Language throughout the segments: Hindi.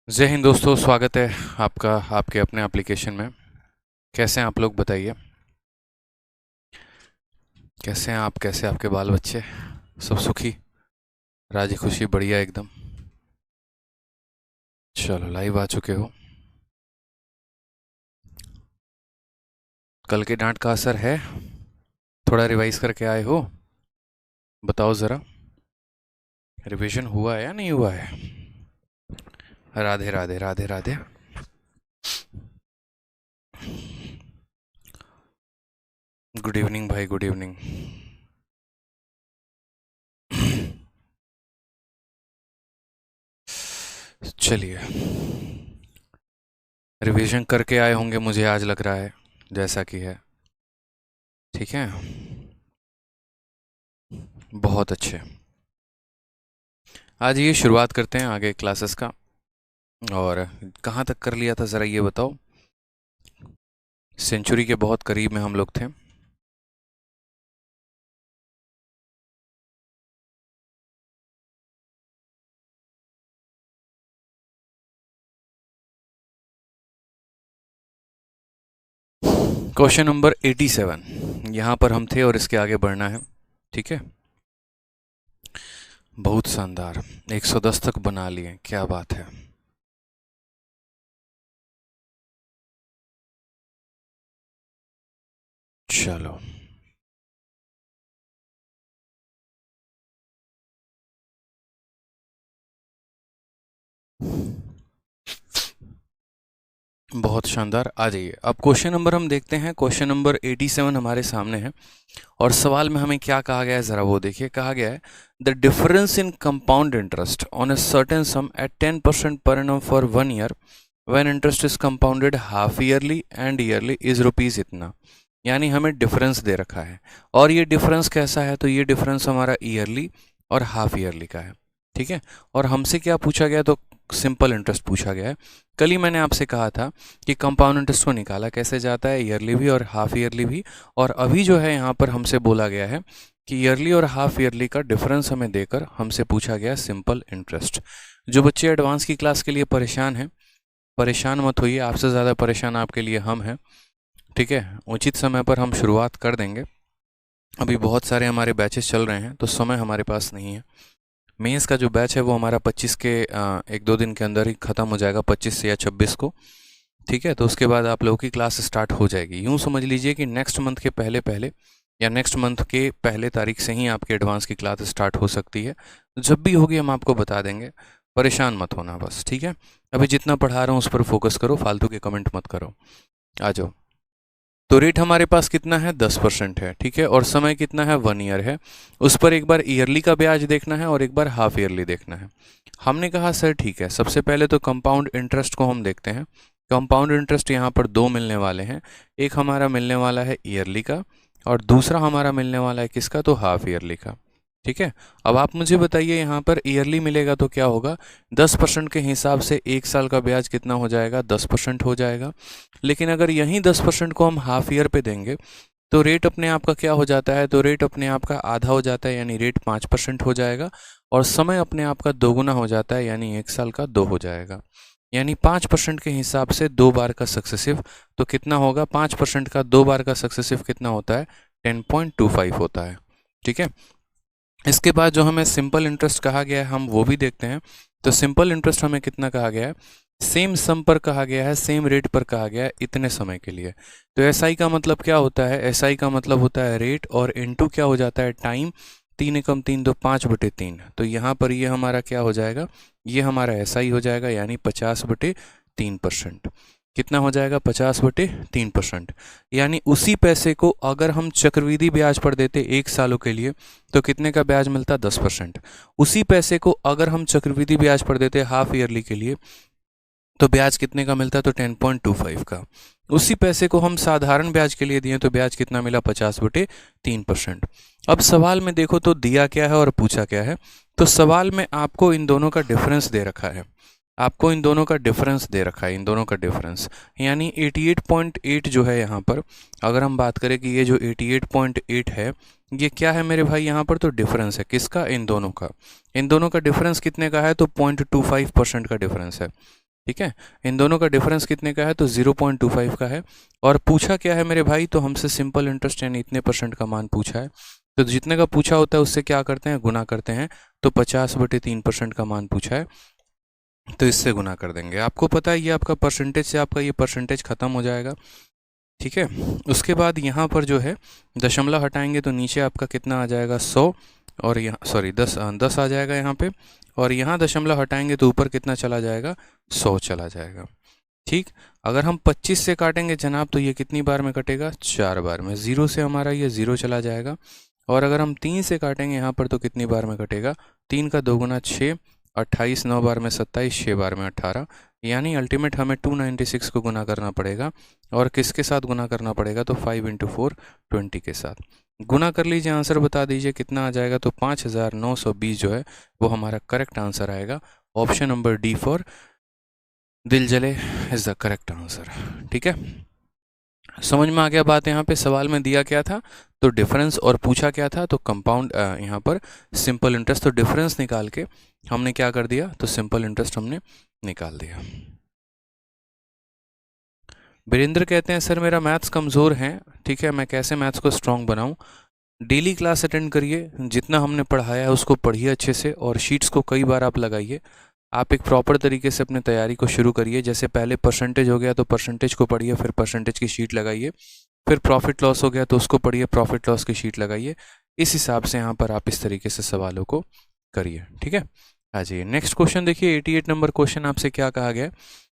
जय हिंद दोस्तों, स्वागत है आपका आपके अपने एप्लीकेशन में। कैसे हैं आप लोग, बताइए। कैसे हैं आप, कैसे आपके बाल बच्चे, सब सुखी, राजी खुशी, बढ़िया एकदम। चलो, लाइव आ चुके हो। कल के डांट का असर है? थोड़ा रिवाइज करके आए हो? बताओ ज़रा, रिवीजन हुआ है या नहीं हुआ है? राधे राधे राधे राधे। गुड इवनिंग भाई, गुड इवनिंग। चलिए, रिवीजन करके आए होंगे मुझे आज लग रहा है, जैसा कि है। ठीक है, बहुत अच्छे। आज ये शुरुआत करते हैं आगे क्लासेस का। और कहाँ तक कर लिया था ज़रा ये बताओ। सेंचुरी के बहुत करीब में हम लोग थे। क्वेश्चन नंबर 87 यहाँ पर हम थे और इसके आगे बढ़ना है। ठीक है, बहुत शानदार, 110 तक बना लिए, क्या बात है। चलो, बहुत शानदार। आ जाइए, अब क्वेश्चन नंबर हम देखते हैं। क्वेश्चन नंबर 87 हमारे सामने है और सवाल में हमें क्या कहा गया है ज़रा वो देखिए। कहा गया है the difference in compound interest on a certain sum at 10% per annum for 1 year when interest is compounded half yearly and yearly is rupees इतना। यानी हमें डिफरेंस दे रखा है और ये डिफरेंस कैसा है, तो ये डिफरेंस हमारा ईयरली और हाफ ईयरली का है। ठीक है, और हमसे क्या पूछा गया, तो सिंपल इंटरेस्ट पूछा गया है। कल ही मैंने आपसे कहा था कि कंपाउंड इंटरेस्ट को निकाला कैसे जाता है, ईयरली भी और हाफ ईयरली भी। और अभी जो है यहाँ पर हमसे बोला गया है कि ईयरली और हाफ ईयरली का डिफरेंस हमें देकर हमसे पूछा गया सिंपल इंटरेस्ट। जो बच्चे एडवांस की क्लास के लिए परेशान हैं, परेशान मत होइए, आपसे ज़्यादा परेशान आपके लिए हम हैं। ठीक है, उचित समय पर हम शुरुआत कर देंगे। अभी बहुत सारे हमारे बैचेस चल रहे हैं तो समय हमारे पास नहीं है। मेंस का जो बैच है वो हमारा 25 के 1-2 दिन के अंदर ही ख़त्म हो जाएगा, 25 से या 26 को। ठीक है, तो उसके बाद आप लोगों की क्लास स्टार्ट हो जाएगी। यूँ समझ लीजिए कि नेक्स्ट मंथ के पहले पहले या नेक्स्ट मंथ के पहले तारीख से ही आपके एडवांस की क्लास स्टार्ट हो सकती है। जब भी होगी हम आपको बता देंगे, परेशान मत होना बस। ठीक है, अभी जितना पढ़ा रहा हूँ उस पर फोकस करो, फालतू के कमेंट मत करो। आ जाओ। तो रेट हमारे पास कितना है, 10% है। ठीक है, और समय कितना है, 1 ईयर है। उस पर एक बार ईयरली का ब्याज देखना है और एक बार हाफ ईयरली देखना है। हमने कहा सर ठीक है, सबसे पहले तो कंपाउंड इंटरेस्ट को हम देखते हैं। कंपाउंड इंटरेस्ट यहाँ पर दो मिलने वाले हैं। एक हमारा मिलने वाला है ईयरली का और दूसरा हमारा मिलने वाला है किसका, तो हाफ ईयरली का। ठीक है, अब आप मुझे बताइए यहाँ पर ईयरली मिलेगा तो क्या होगा, 10% के हिसाब से एक साल का ब्याज कितना हो जाएगा, 10% हो जाएगा। लेकिन अगर यहीं 10% को हम हाफ ईयर पे देंगे तो रेट अपने आप का क्या हो जाता है, तो रेट अपने आप का आधा हो जाता है, यानी रेट 5% हो जाएगा। और समय अपने आप का दोगुना हो जाता है, यानी एक साल का 2 हो जाएगा। यानी 5% के हिसाब से 2 बार का सक्सेसिव, तो कितना होगा, 5% का 2 बार का सक्सेसिव कितना होता है, 10.25 होता है। ठीक है, इसके बाद जो हमें सिंपल इंटरेस्ट कहा गया है हम वो भी देखते हैं। तो सिंपल इंटरेस्ट हमें कितना कहा गया है, सेम सम पर कहा गया है, सेम रेट पर कहा गया है इतने समय के लिए। तो एसआई का मतलब क्या होता है, एसआई का मतलब होता है रेट और इनटू क्या हो जाता है, टाइम। 3 एकम 3 तो 5/3। तो यहाँ पर ये हमारा क्या हो जाएगा, ये हमारा एसआई हो जाएगा, यानी 50/3%। कितना हो जाएगा, 50/3%। यानी उसी पैसे को अगर हम चक्रवृद्धि ब्याज पर देते 1 सालों के लिए तो कितने का ब्याज मिलता, 10%। उसी पैसे को अगर हम चक्रवृद्धि ब्याज पर देते हाफ ईयरली के लिए तो ब्याज कितने का मिलता, तो 10.25 का। उसी पैसे को हम साधारण ब्याज के लिए दिए तो ब्याज कितना मिला, 50/3%। अब सवाल में देखो तो दिया क्या है और पूछा क्या है। तो सवाल में आपको इन दोनों का डिफरेंस दे रखा है, आपको इन दोनों का डिफरेंस दे रखा है, इन दोनों का डिफरेंस यानी 88.8 जो है यहाँ पर। अगर हम बात करें कि ये जो 88.8 है ये क्या है मेरे भाई, यहाँ पर तो डिफरेंस है किसका, इन दोनों का। इन दोनों का डिफरेंस कितने का है, तो 0.25% का डिफरेंस है। ठीक है, इन दोनों का डिफरेंस कितने का है, तो 0.25 का है। और पूछा क्या है मेरे भाई, तो हमसे सिंपल इंटरेस्ट यानी इतने % का मान पूछा है। तो जितने का पूछा होता है उससे क्या करते हैं, गुना करते हैं। तो 50/3% का मान पूछा है, तो इससे गुना कर देंगे। आपको पता है ये आपका परसेंटेज से आपका ये परसेंटेज खत्म हो जाएगा। ठीक है, उसके बाद यहाँ पर जो है दशमलव हटाएंगे तो नीचे आपका कितना आ जाएगा, 100, और यहाँ सॉरी 10 आ जाएगा यहाँ पे। और यहाँ दशमलव हटाएंगे तो ऊपर कितना चला जाएगा, 100 चला जाएगा। ठीक, अगर हम 25 से काटेंगे जनाब तो ये कितनी बार में कटेगा, 4 बार में। 0 से हमारा ये 0 चला जाएगा। और अगर हम 3 से काटेंगे यहाँ पर तो कितनी बार में कटेगा, 3 का 2 गुना 6, 28 9 बार में 27, 6 बार में 18। यानी अल्टीमेट हमें 296 को गुना करना पड़ेगा। और किसके साथ गुना करना पड़ेगा, तो 5 × 4 20 के साथ गुना कर लीजिए। आंसर बता दीजिए कितना आ जाएगा, तो 5920 जो है वो हमारा करेक्ट आंसर आएगा। ऑप्शन नंबर डी फॉर दिल जले इज द करेक्ट आंसर। ठीक है, समझ में आ गया बात। यहाँ पे सवाल में दिया क्या था, तो डिफरेंस, और पूछा क्या था, तो कंपाउंड, यहाँ पर सिंपल इंटरेस्ट। तो डिफरेंस निकाल के हमने क्या कर दिया, तो सिंपल इंटरेस्ट हमने निकाल दिया। वीरेंद्र कहते हैं सर मेरा मैथ्स कमज़ोर है, ठीक है, मैं कैसे मैथ्स को स्ट्रॉन्ग बनाऊं। डेली क्लास अटेंड करिए, जितना हमने पढ़ाया है उसको पढ़िए अच्छे से, और शीट्स को कई बार आप लगाइए। आप एक प्रॉपर तरीके से अपनी तैयारी को शुरू करिए। जैसे पहले परसेंटेज हो गया तो परसेंटेज को पढ़िए, फिर परसेंटेज की शीट लगाइए। फिर प्रॉफिट लॉस हो गया तो उसको पढ़िए, प्रॉफिट लॉस की शीट लगाइए। इस हिसाब से यहाँ पर आप इस तरीके से सवालों को करिए। ठीक है, आ जाइए नेक्स्ट क्वेश्चन देखिए। 88 नंबर क्वेश्चन आपसे क्या कहा गया,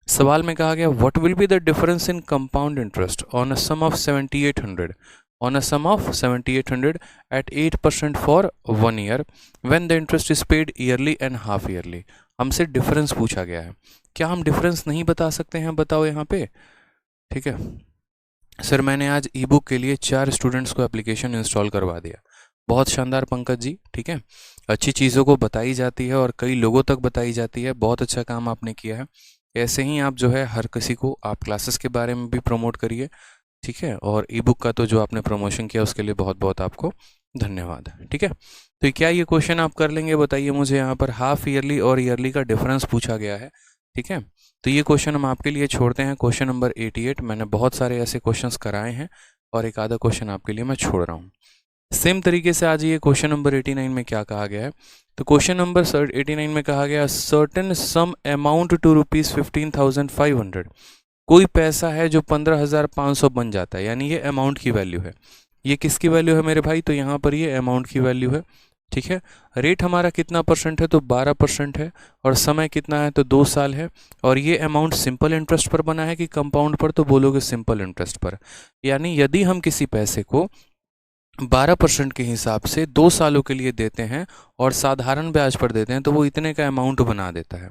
सवाल में कहा गया what will be the difference in compound interest on a sum of 7800 on a sum of 7800 at 8% for 1 year when the interest is paid yearly and half yearly। हमसे डिफरेंस पूछा गया है। क्या हम डिफरेंस नहीं बता सकते हैं, बताओ यहाँ पे। ठीक है सर, मैंने आज ई बुक के लिए 4 स्टूडेंट्स को एप्लीकेशन इंस्टॉल करवा दिया। बहुत शानदार पंकज जी। ठीक है, अच्छी चीज़ों को बताई जाती है और कई लोगों तक बताई जाती है। बहुत अच्छा काम आपने किया है। ऐसे ही आप जो है हर किसी को आप क्लासेस के बारे में भी प्रमोट करिए। ठीक है, और ई बुक का तो जो आपने प्रमोशन किया उसके लिए बहुत बहुत आपको धन्यवाद। ठीक है, तो क्या ये क्वेश्चन आप कर लेंगे, बताइए मुझे। यहाँ पर हाफ ईयरली और ईयरली का डिफरेंस पूछा गया है। ठीक है, तो ये क्वेश्चन हम आपके लिए छोड़ते हैं। क्वेश्चन नंबर 88, मैंने बहुत सारे ऐसे क्वेश्चंस कराए हैं और एक आधा क्वेश्चन आपके लिए मैं छोड़ रहा हूँ। सेम तरीके से आज ये क्वेश्चन नंबर 89 में क्या कहा गया है, तो क्वेश्चन नंबर 89 में कहा गया सर्टेन सम अमाउंट टू ₹15,500। कोई पैसा है जो 15,500 बन जाता है, यानी ये अमाउंट की वैल्यू है। ये किसकी वैल्यू है मेरे भाई, तो यहाँ पर ये अमाउंट की वैल्यू है। ठीक है, रेट हमारा कितना % है, तो 12% है। और समय कितना है, तो 2 साल है। और ये अमाउंट सिंपल इंटरेस्ट पर बना है कि कंपाउंड पर, तो बोलोगे सिंपल इंटरेस्ट पर। यानी यदि हम किसी पैसे को 12% के हिसाब से 2 सालों के लिए देते हैं और साधारण ब्याज पर देते हैं तो वो इतने का अमाउंट बना देता है।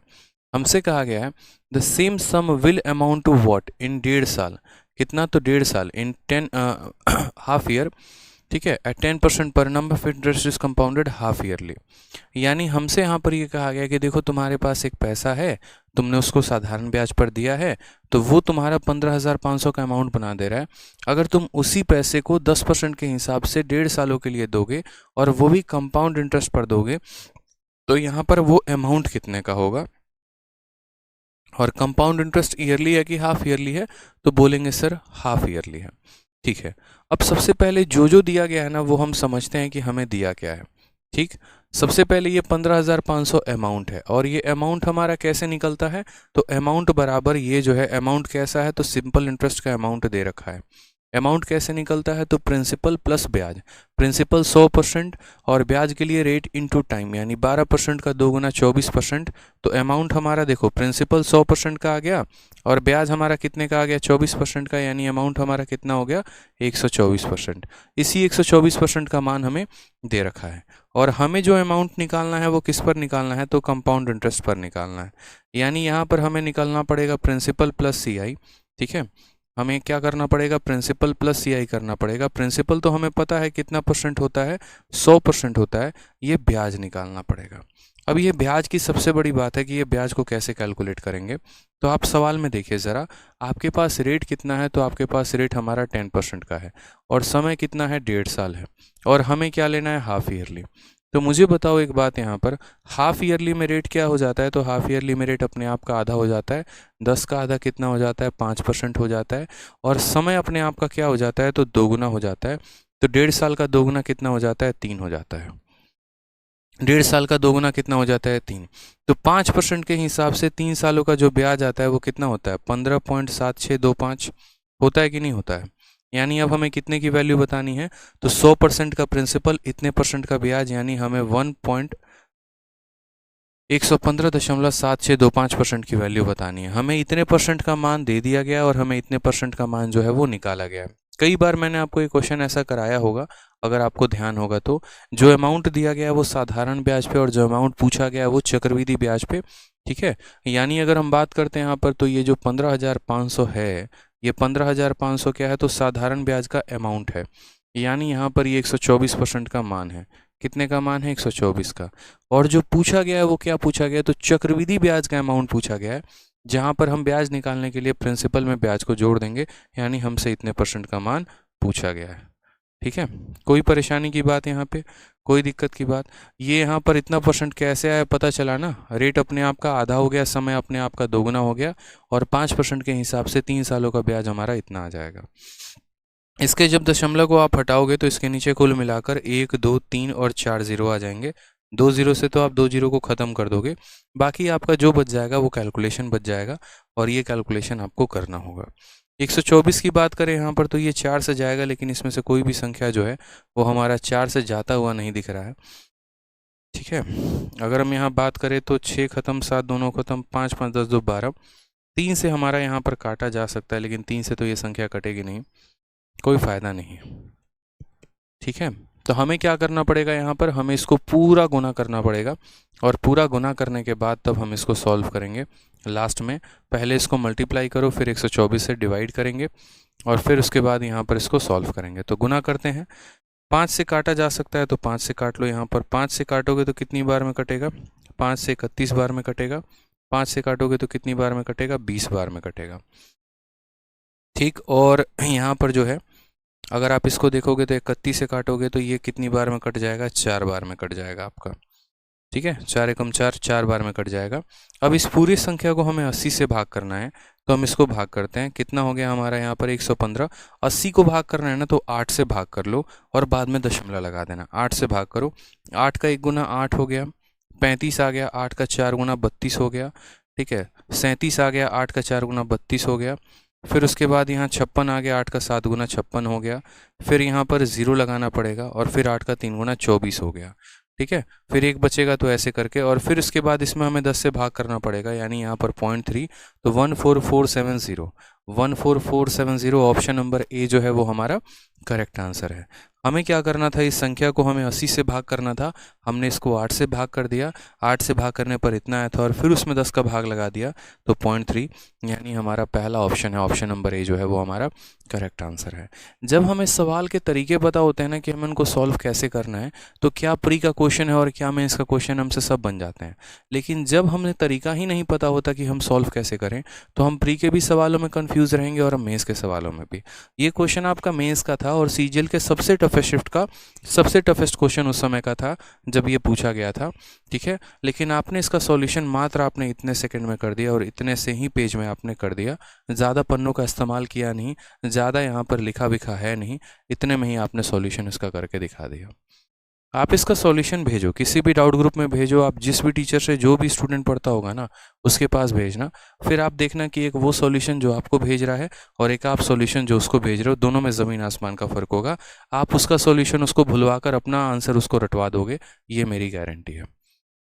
हमसे कहा गया है the same sum will amount to what in 1.5 साल। कितना, तो 1.5 साल इन 10 हाफ ईयर। ठीक है, एट 10% पर number of interest is compounded half yearly. यानी हमसे यहाँ पर ये कहा गया कि देखो तुम्हारे पास एक पैसा है, तुमने उसको साधारण ब्याज पर दिया है, तो वो तुम्हारा 15,500 का अमाउंट बना दे रहा है। अगर तुम उसी पैसे को 10% के हिसाब से 1.5 सालों के लिए दोगे और वो भी कंपाउंड इंटरेस्ट पर दोगे, तो यहाँ पर वो अमाउंट कितने का होगा। और कंपाउंड इंटरेस्ट ईयरली है कि हाफ ईयरली है, तो बोलेंगे सर हाफ ईयरली है। ठीक है, अब सबसे पहले जो दिया गया है ना वो हम समझते हैं कि हमें दिया क्या है। ठीक, सबसे पहले ये 15,500 अमाउंट है और ये अमाउंट हमारा कैसे निकलता है, तो अमाउंट बराबर ये जो है अमाउंट कैसा है, तो सिंपल इंटरेस्ट का अमाउंट दे रखा है। अमाउंट कैसे निकलता है, तो प्रिंसिपल प्लस ब्याज। प्रिंसिपल 100% और ब्याज के लिए रेट इनटू टाइम, यानी 12% का 2 गुना 24%। तो अमाउंट हमारा देखो प्रिंसिपल 100% का आ गया और ब्याज हमारा कितने का आ गया, 24% का, यानी अमाउंट हमारा कितना हो गया, 124%। इसी 124% का मान हमें दे रखा है और हमें जो अमाउंट निकालना है वो किस पर निकालना है, तो कंपाउंड इंटरेस्ट पर निकालना है। यानी यहाँ पर हमें निकालना पड़ेगा प्रिंसिपल प्लस CI। ठीक है, हमें क्या करना पड़ेगा, प्रिंसिपल प्लस CI करना पड़ेगा। प्रिंसिपल तो हमें पता है कितना % होता है, 100% होता है। ये ब्याज निकालना पड़ेगा। अब ये ब्याज की सबसे बड़ी बात है कि ये ब्याज को कैसे कैलकुलेट करेंगे, तो आप सवाल में देखिए ज़रा, आपके पास रेट कितना है, तो आपके पास रेट हमारा 10% का है और समय कितना है, 1.5 साल है। और हमें क्या लेना है, हाफ ईयरली। तो मुझे बताओ एक बात, यहाँ पर हाफ ईयरली में रेट क्या हो जाता है? तो हाफ ईयरली में रेट अपने आप का आधा हो जाता है, 10 का आधा कितना हो जाता है? 5% हो जाता है। और समय अपने आप का क्या हो जाता है? तो दोगुना हो जाता है। तो 1.5 साल का दोगुना कितना हो जाता है? 3 हो जाता है। 1.5 साल का दोगुना कितना हो जाता है? 3। तो 5% के हिसाब से 3 सालों का जो ब्याज आता है वो कितना होता है? 15.7625 होता है कि नहीं होता है? यानी अब हमें कितने की वैल्यू बतानी है? तो 100% का प्रिंसिपल, इतने परसेंट का ब्याज, यानी हमें 115.7625% की वैल्यू बतानी है। हमें इतने परसेंट का मान दे दिया गया और हमें इतने परसेंट का मान जो है वो निकाला गया है। कई बार मैंने आपको ये क्वेश्चन ऐसा कराया होगा, अगर आपको ध्यान होगा तो। जो अमाउंट दिया गया है वो साधारण ब्याज पे और जो अमाउंट पूछा गया है वो चक्रवृद्धि ब्याज पे। ठीक है, यानी अगर हम बात करते हैं यहाँ पर, तो ये जो 15,500 है, ये 15,500 क्या है? तो साधारण ब्याज का अमाउंट है। यानी यहाँ पर ये 124% का मान है। कितने का मान है? 124 का। और जो पूछा गया है वो क्या पूछा गया है? तो चक्रवृद्धि ब्याज का अमाउंट पूछा गया है, जहां पर हम ब्याज निकालने के लिए प्रिंसिपल में ब्याज को जोड़ देंगे, यानी हमसे इतने परसेंट का मान पूछा गया है। ठीक है, कोई परेशानी की बात यहाँ पे, कोई दिक्कत की बात? ये यहाँ पर इतना परसेंट कैसे आया पता चला ना? रेट अपने आप का आधा हो गया, समय अपने आप का दोगुना हो गया, और 5% के हिसाब से 3 सालों का ब्याज हमारा इतना आ जाएगा। इसके जब दशमलव को आप हटाओगे तो इसके नीचे कुल मिलाकर 1, 2, 3 और 4 जीरो आ जाएंगे। 2 जीरो से तो आप 2 जीरो को ख़त्म कर दोगे, बाकी आपका जो बच जाएगा वो कैलकुलेशन बच जाएगा, और ये कैलकुलेशन आपको करना होगा। 124 की बात करें यहाँ पर, तो ये 4 से जाएगा, लेकिन इसमें से कोई भी संख्या जो है वो हमारा 4 से जाता हुआ नहीं दिख रहा है। ठीक है, अगर हम यहाँ बात करें तो 6 खत्म, 7 दोनों खत्म, 5 5 10 2 12। 3 से हमारा यहाँ पर काटा जा सकता है, लेकिन 3 से तो ये संख्या कटेगी नहीं, कोई फ़ायदा नहीं। ठीक है, तो हमें क्या करना पड़ेगा? यहाँ पर हमें इसको पूरा गुना करना पड़ेगा, और पूरा गुना करने के बाद तब हम इसको सॉल्व करेंगे। लास्ट में पहले इसको मल्टीप्लाई करो, फिर 124 से डिवाइड करेंगे, और फिर उसके बाद यहाँ पर इसको सॉल्व करेंगे। तो गुना करते हैं, 5 से काटा जा सकता है तो 5 से काट लो। यहाँ पर 5 से काटोगे तो कितनी बार में कटेगा? 5 से 31 बार में कटेगा। 5 से काटोगे तो कितनी बार में कटेगा? 20 बार में कटेगा। ठीक, और यहाँ पर जो है अगर आप इसको देखोगे तो 31 से काटोगे तो ये कितनी बार में कट जाएगा? 4 बार में कट जाएगा आपका। ठीक है, 4 एकम 4, 4 बार में कट जाएगा। अब इस पूरी संख्या को हमें 80 से भाग करना है, तो हम इसको भाग करते हैं। कितना हो गया हमारा यहाँ पर? 115। 80 को भाग करना है ना, तो 8 से भाग कर लो और बाद में दशमलव लगा देना। 8 से भाग करो, 8 का 1 गुना 8 हो गया, 35 आ गया। 8 का 4 गुना 32 हो गया। ठीक है, 37 आ गया, 8 का 4 गुना 32 हो गया। फिर उसके बाद यहाँ 56 आ गया, 8 का 7 गुना 56 हो गया। फिर यहाँ पर 0 लगाना पड़ेगा, और फिर 8 का 3 गुना 24 हो गया। ठीक है, फिर एक बचेगा, तो ऐसे करके, और फिर उसके बाद इसमें हमें 10 से भाग करना पड़ेगा, यानी यहाँ पर 0.3, तो 14470। 14470 ऑप्शन नंबर ए जो है वो हमारा करेक्ट आंसर है। हमें क्या करना था? इस संख्या को हमें 80 से भाग करना था, हमने इसको 8 से भाग कर दिया। 8 से भाग करने पर इतना आया था, और फिर उसमें 10 का भाग लगा दिया, तो 0.3, यानी हमारा पहला ऑप्शन है, ऑप्शन नंबर ए जो है वो हमारा करेक्ट आंसर है। जब हमें सवाल के तरीके पता होते हैं ना कि हमें उनको सॉल्व कैसे करना है, तो क्या प्री का क्वेश्चन है और क्या मेंस का क्वेश्चन, हमसे सब बन जाते हैं। लेकिन जब हमें तरीका ही नहीं पता होता कि हम सॉल्व कैसे करें, तो हम प्री के भी सवालों में कंफ्यूज रहेंगे और हम मेंस के सवालों में भी। ये क्वेश्चन आपका मेंस का था, और सीजीएल के सबसे टफेस्ट शिफ्ट का सबसे टफेस्ट क्वेश्चन उस समय का था जब ये पूछा गया था। ठीक है, लेकिन आपने इसका सॉल्यूशन मात्र आपने इतने सेकंड में कर दिया, और इतने से ही पेज में आपने कर दिया। ज़्यादा पन्नों का इस्तेमाल किया नहीं, ज़्यादा यहाँ पर लिखा विखा है नहीं, इतने में ही आपने सॉल्यूशन इसका करके दिखा दिया। आप इसका सॉल्यूशन भेजो, किसी भी डाउट ग्रुप में भेजो, आप जिस भी टीचर से जो भी स्टूडेंट पढ़ता होगा ना उसके पास भेजना। फिर आप देखना कि एक वो सॉल्यूशन जो आपको भेज रहा है और एक आप सॉल्यूशन जो उसको भेज रहे हो, दोनों में ज़मीन आसमान का फ़र्क होगा। आप उसका सॉल्यूशन उसको भुलवा कर अपना आंसर उसको रटवा दोगे, ये मेरी गारंटी है।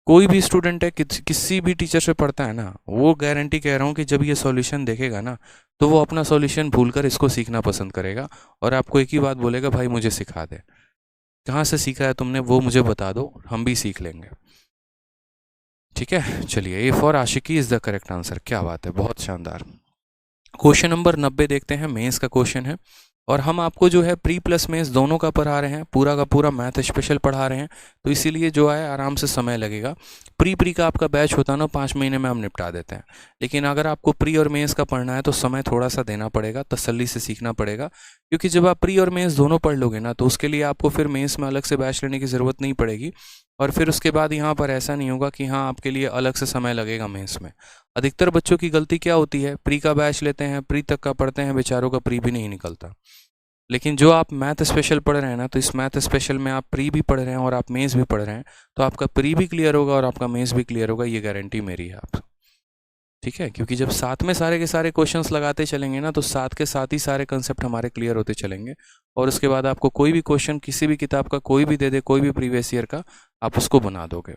कोई भी स्टूडेंट है किसी भी टीचर से पढ़ता है ना, वो गारंटी कह रहा हूँ कि जब ये सॉल्यूशन देखेगा ना, तो वो अपना सॉल्यूशन भूलकर इसको सीखना पसंद करेगा, और आपको एक ही बात बोलेगा, भाई मुझे सिखा दे, कहाँ से सीखा है तुमने, वो मुझे बता दो, हम भी सीख लेंगे। ठीक है, चलिए, A for Aashiqui is the correct answer. क्या बात है, बहुत शानदार। क्वेश्चन नंबर 90 देखते हैं, मेंस का क्वेश्चन है, और हम आपको जो है प्री प्लस मेंस दोनों का पढ़ा रहे हैं, पूरा का पूरा मैथ स्पेशल पढ़ा रहे हैं, तो इसीलिए जो है आराम से समय लगेगा। प्री का आपका बैच होता है ना 5 महीने में हम निपटा देते हैं, लेकिन अगर आपको प्री और मेंस का पढ़ना है तो समय थोड़ा सा देना पड़ेगा, तसल्ली से सीखना पड़ेगा, क्योंकि जब आप प्री और मेंस दोनों पढ़ लोगे ना तो उसके लिए आपको फिर मेंस में अलग से बैच लेने की ज़रूरत नहीं पड़ेगी। और फिर उसके बाद यहाँ पर ऐसा नहीं होगा कि हाँ आपके लिए अलग से समय लगेगा मेंस में। अधिकतर बच्चों की गलती क्या होती है, प्री का बैच लेते हैं, प्री तक का पढ़ते हैं, बेचारों का प्री भी नहीं निकलता। लेकिन जो आप मैथ स्पेशल पढ़ रहे हैं ना, तो इस मैथ स्पेशल में आप प्री भी पढ़ रहे हैं और आप मेंस भी पढ़ रहे हैं, तो आपका प्री भी क्लियर होगा और आपका मेंस भी क्लियर होगा, ये गारंटी मेरी है आप। ठीक है, क्योंकि जब साथ में सारे के सारे क्वेश्चंस लगाते चलेंगे ना तो साथ के साथ ही सारे कंसेप्ट हमारे क्लियर होते चलेंगे, और उसके बाद आपको कोई भी क्वेश्चन किसी भी किताब का कोई भी दे दे, कोई भी प्रीवियस ईयर का, आप उसको बना दोगे।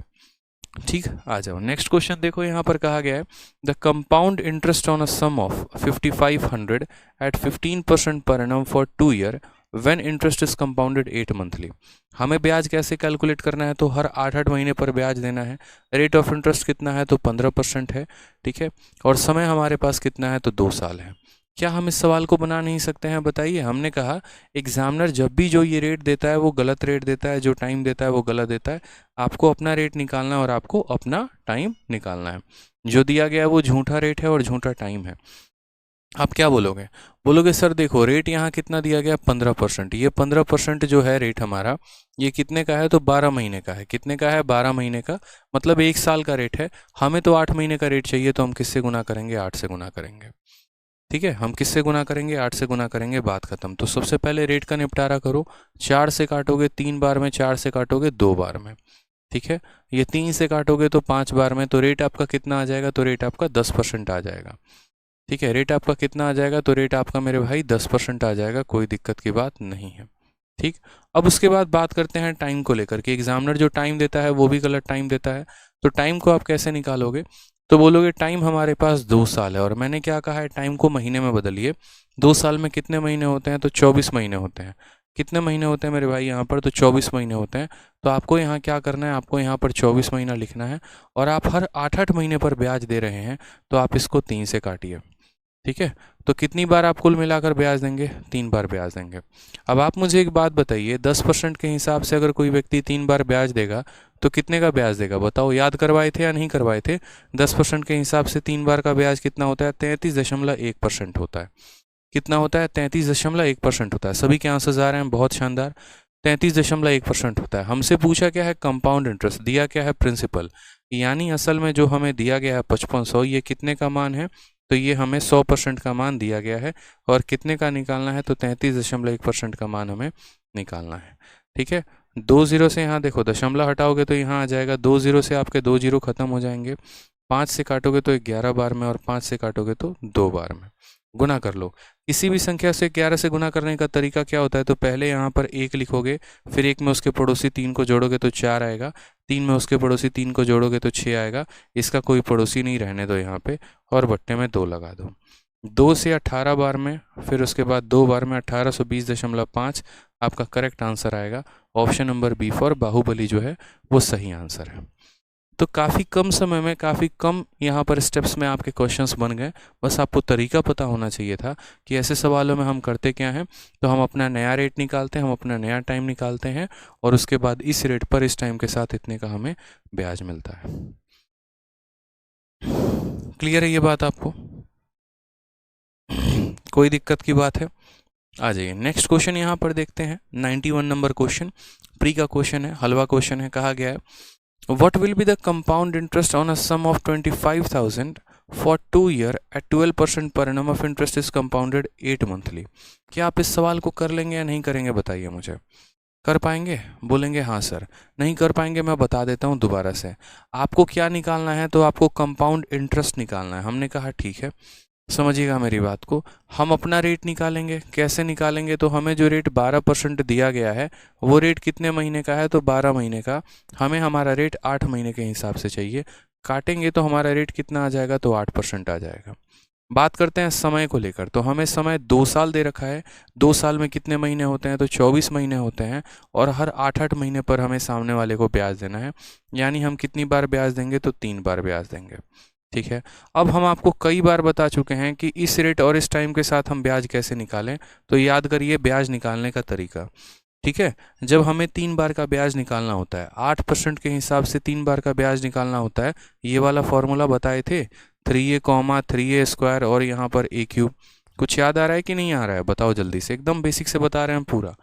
ठीक, आ जाओ नेक्स्ट क्वेश्चन देखो, यहाँ पर कहा गया है the compound interest on a sum of 5500 at 15% पर annum for 2 year when interest is compounded 8 monthly. हमें ब्याज कैसे कैलकुलेट करना है, तो हर 8 महीने पर ब्याज देना है। रेट ऑफ इंटरेस्ट कितना है, तो 15% है। ठीक है, और समय हमारे पास कितना है, तो 2 साल है। क्या हम इस सवाल को बना नहीं सकते हैं, बताइए। हमने कहा एग्जामिनर जब भी जो ये रेट देता है वो गलत रेट देता है, जो टाइम देता है वो गलत देता है। आपको अपना रेट निकालना है और आपको अपना टाइम निकालना है। जो दिया गया है वो झूठा रेट है और झूठा टाइम है। आप क्या बोलोगे, बोलोगे सर देखो रेट यहाँ कितना दिया गया 15%, ये 15% जो है रेट हमारा, ये कितने का है, तो 12 महीने का है। कितने का है, 12 महीने का, मतलब 1 साल का रेट है। हमें तो 8 महीने का रेट चाहिए, तो हम किससे गुना करेंगे, 8 से गुना करेंगे। ठीक है, हम किससे गुना करेंगे, 8 से गुना करेंगे, बात खत्म। तो सबसे पहले रेट का निपटारा करो। 4 से काटोगे 3 बार में, 4 से काटोगे 2 बार में। ठीक है, ये 3 से काटोगे तो 5 बार में, तो रेट आपका कितना आ जाएगा, तो रेट आपका 10% आ जाएगा। ठीक है, रेट आपका कितना आ जाएगा, तो रेट आपका मेरे भाई 10% आ जाएगा, कोई दिक्कत की बात नहीं है। ठीक, अब उसके बाद बात करते हैं टाइम को लेकर के। एग्जामिनर जो टाइम देता है वो भी गलत टाइम देता है, तो टाइम को आप कैसे निकालोगे, तो बोलोगे टाइम हमारे पास 2 साल है, और मैंने क्या कहा है, टाइम को महीने में बदलिए। 2 साल में कितने महीने होते हैं, तो 24 महीने होते हैं। कितने महीने होते हैं मेरे भाई यहाँ पर, तो 24 महीने होते हैं। तो आपको यहाँ क्या करना है, आपको यहाँ पर 24 महीना लिखना है, और आप हर 8-8 महीने पर ब्याज दे रहे हैं, तो आप इसको 3 से काटिए। ठीक है, तो कितनी बार आप कुल मिलाकर ब्याज देंगे, 3 बार ब्याज देंगे। अब आप मुझे एक बात बताइए, 10% के हिसाब से अगर कोई व्यक्ति 3 बार ब्याज देगा तो कितने का ब्याज देगा, बताओ। याद करवाए थे या नहीं करवाए थे, 10% के हिसाब से 3 बार का ब्याज कितना होता है, 33.1% होता है। कितना होता है, 33.1% होता है। सभी के आंसर्स आ रहे हैं, बहुत शानदार। 33.1% होता है। हमसे पूछा क्या है, कंपाउंड इंटरेस्ट, दिया क्या है, प्रिंसिपल, यानी असल में जो हमें दिया गया है 5500, ये कितने का मान है, तो ये हमें 100% का मान दिया गया है, और कितने का निकालना है, तो 33.1% का मान हमें निकालना है। ठीक है, 2 जीरो से यहाँ देखो दशमलव हटाओगे तो यहाँ आ जाएगा, 2 जीरो से आपके 2 जीरो खत्म हो जाएंगे। 5 से काटोगे तो 11 बार में, और 5 से काटोगे तो 2 बार में। गुना कर लो। किसी भी संख्या से 11 से गुना करने का तरीका क्या होता है, तो पहले यहाँ पर 1 लिखोगे, फिर 1 में उसके पड़ोसी 3 को जोड़ोगे तो 4 आएगा, 3 में उसके पड़ोसी 3 को जोड़ोगे तो 6 आएगा। इसका कोई पड़ोसी नहीं, रहने दो यहाँ पे, और बट्टे में 2 लगा दो। 2 से 18 बार में, फिर उसके बाद 2 बार में, 1820.5 आपका करेक्ट आंसर आएगा। Option number B for Baahubali जो है वो सही आंसर है। तो काफ़ी कम समय में, काफ़ी कम यहाँ पर स्टेप्स में आपके क्वेश्चंस बन गए। बस आपको तरीका पता होना चाहिए था कि ऐसे सवालों में हम करते क्या हैं। तो हम अपना नया रेट निकालते हैं, हम अपना नया टाइम निकालते हैं, और उसके बाद इस रेट पर इस टाइम के साथ इतने का हमें ब्याज मिलता है। क्लियर है ये बात आपको, कोई दिक्कत की बात है? आ जाइए नेक्स्ट क्वेश्चन यहाँ पर देखते हैं। 91 नंबर क्वेश्चन, प्री का क्वेश्चन है, हलवा क्वेश्चन है। कहा गया है What will be the compound interest on a sum of 25,000 for 2 year at 12% per annum of interest is compounded 8 monthly? क्या आप इस सवाल को कर लेंगे या नहीं करेंगे, बताइए मुझे। कर पाएंगे, बोलेंगे हाँ सर। नहीं कर पाएंगे, मैं बता देता हूँ दोबारा से। आपको क्या निकालना है, तो आपको कंपाउंड इंटरेस्ट निकालना है। हमने कहा ठीक है, समझिएगा मेरी बात को। हम अपना रेट निकालेंगे, कैसे निकालेंगे, तो हमें जो रेट 12% दिया गया है वो रेट कितने महीने का है, तो 12 महीने का। हमें हमारा रेट 8 महीने के हिसाब से चाहिए। काटेंगे तो हमारा रेट कितना आ जाएगा, तो 8% आ जाएगा। बात करते हैं समय को लेकर, तो हमें समय 2 साल दे रखा है। 2 साल में कितने महीने होते हैं, तो 24 महीने होते हैं, और हर 8-8 महीने पर हमें सामने वाले को ब्याज देना है। यानी हम कितनी बार ब्याज देंगे, तो 3 बार ब्याज देंगे। ठीक है। अब हम आपको कई बार बता चुके हैं कि इस रेट और इस टाइम के साथ हम ब्याज कैसे निकालें, तो याद करिए ब्याज निकालने का तरीका। ठीक है, जब हमें 3 बार का ब्याज निकालना होता है, 8% के हिसाब से 3 बार का ब्याज निकालना होता है, ये वाला फॉर्मूला बताए थे, 3a, 3a स्क्वायर और यहाँ पर a क्यूब। कुछ याद आ रहा है कि नहीं आ रहा है, बताओ जल्दी से, एकदम बेसिक से बता रहे हैं पूरा,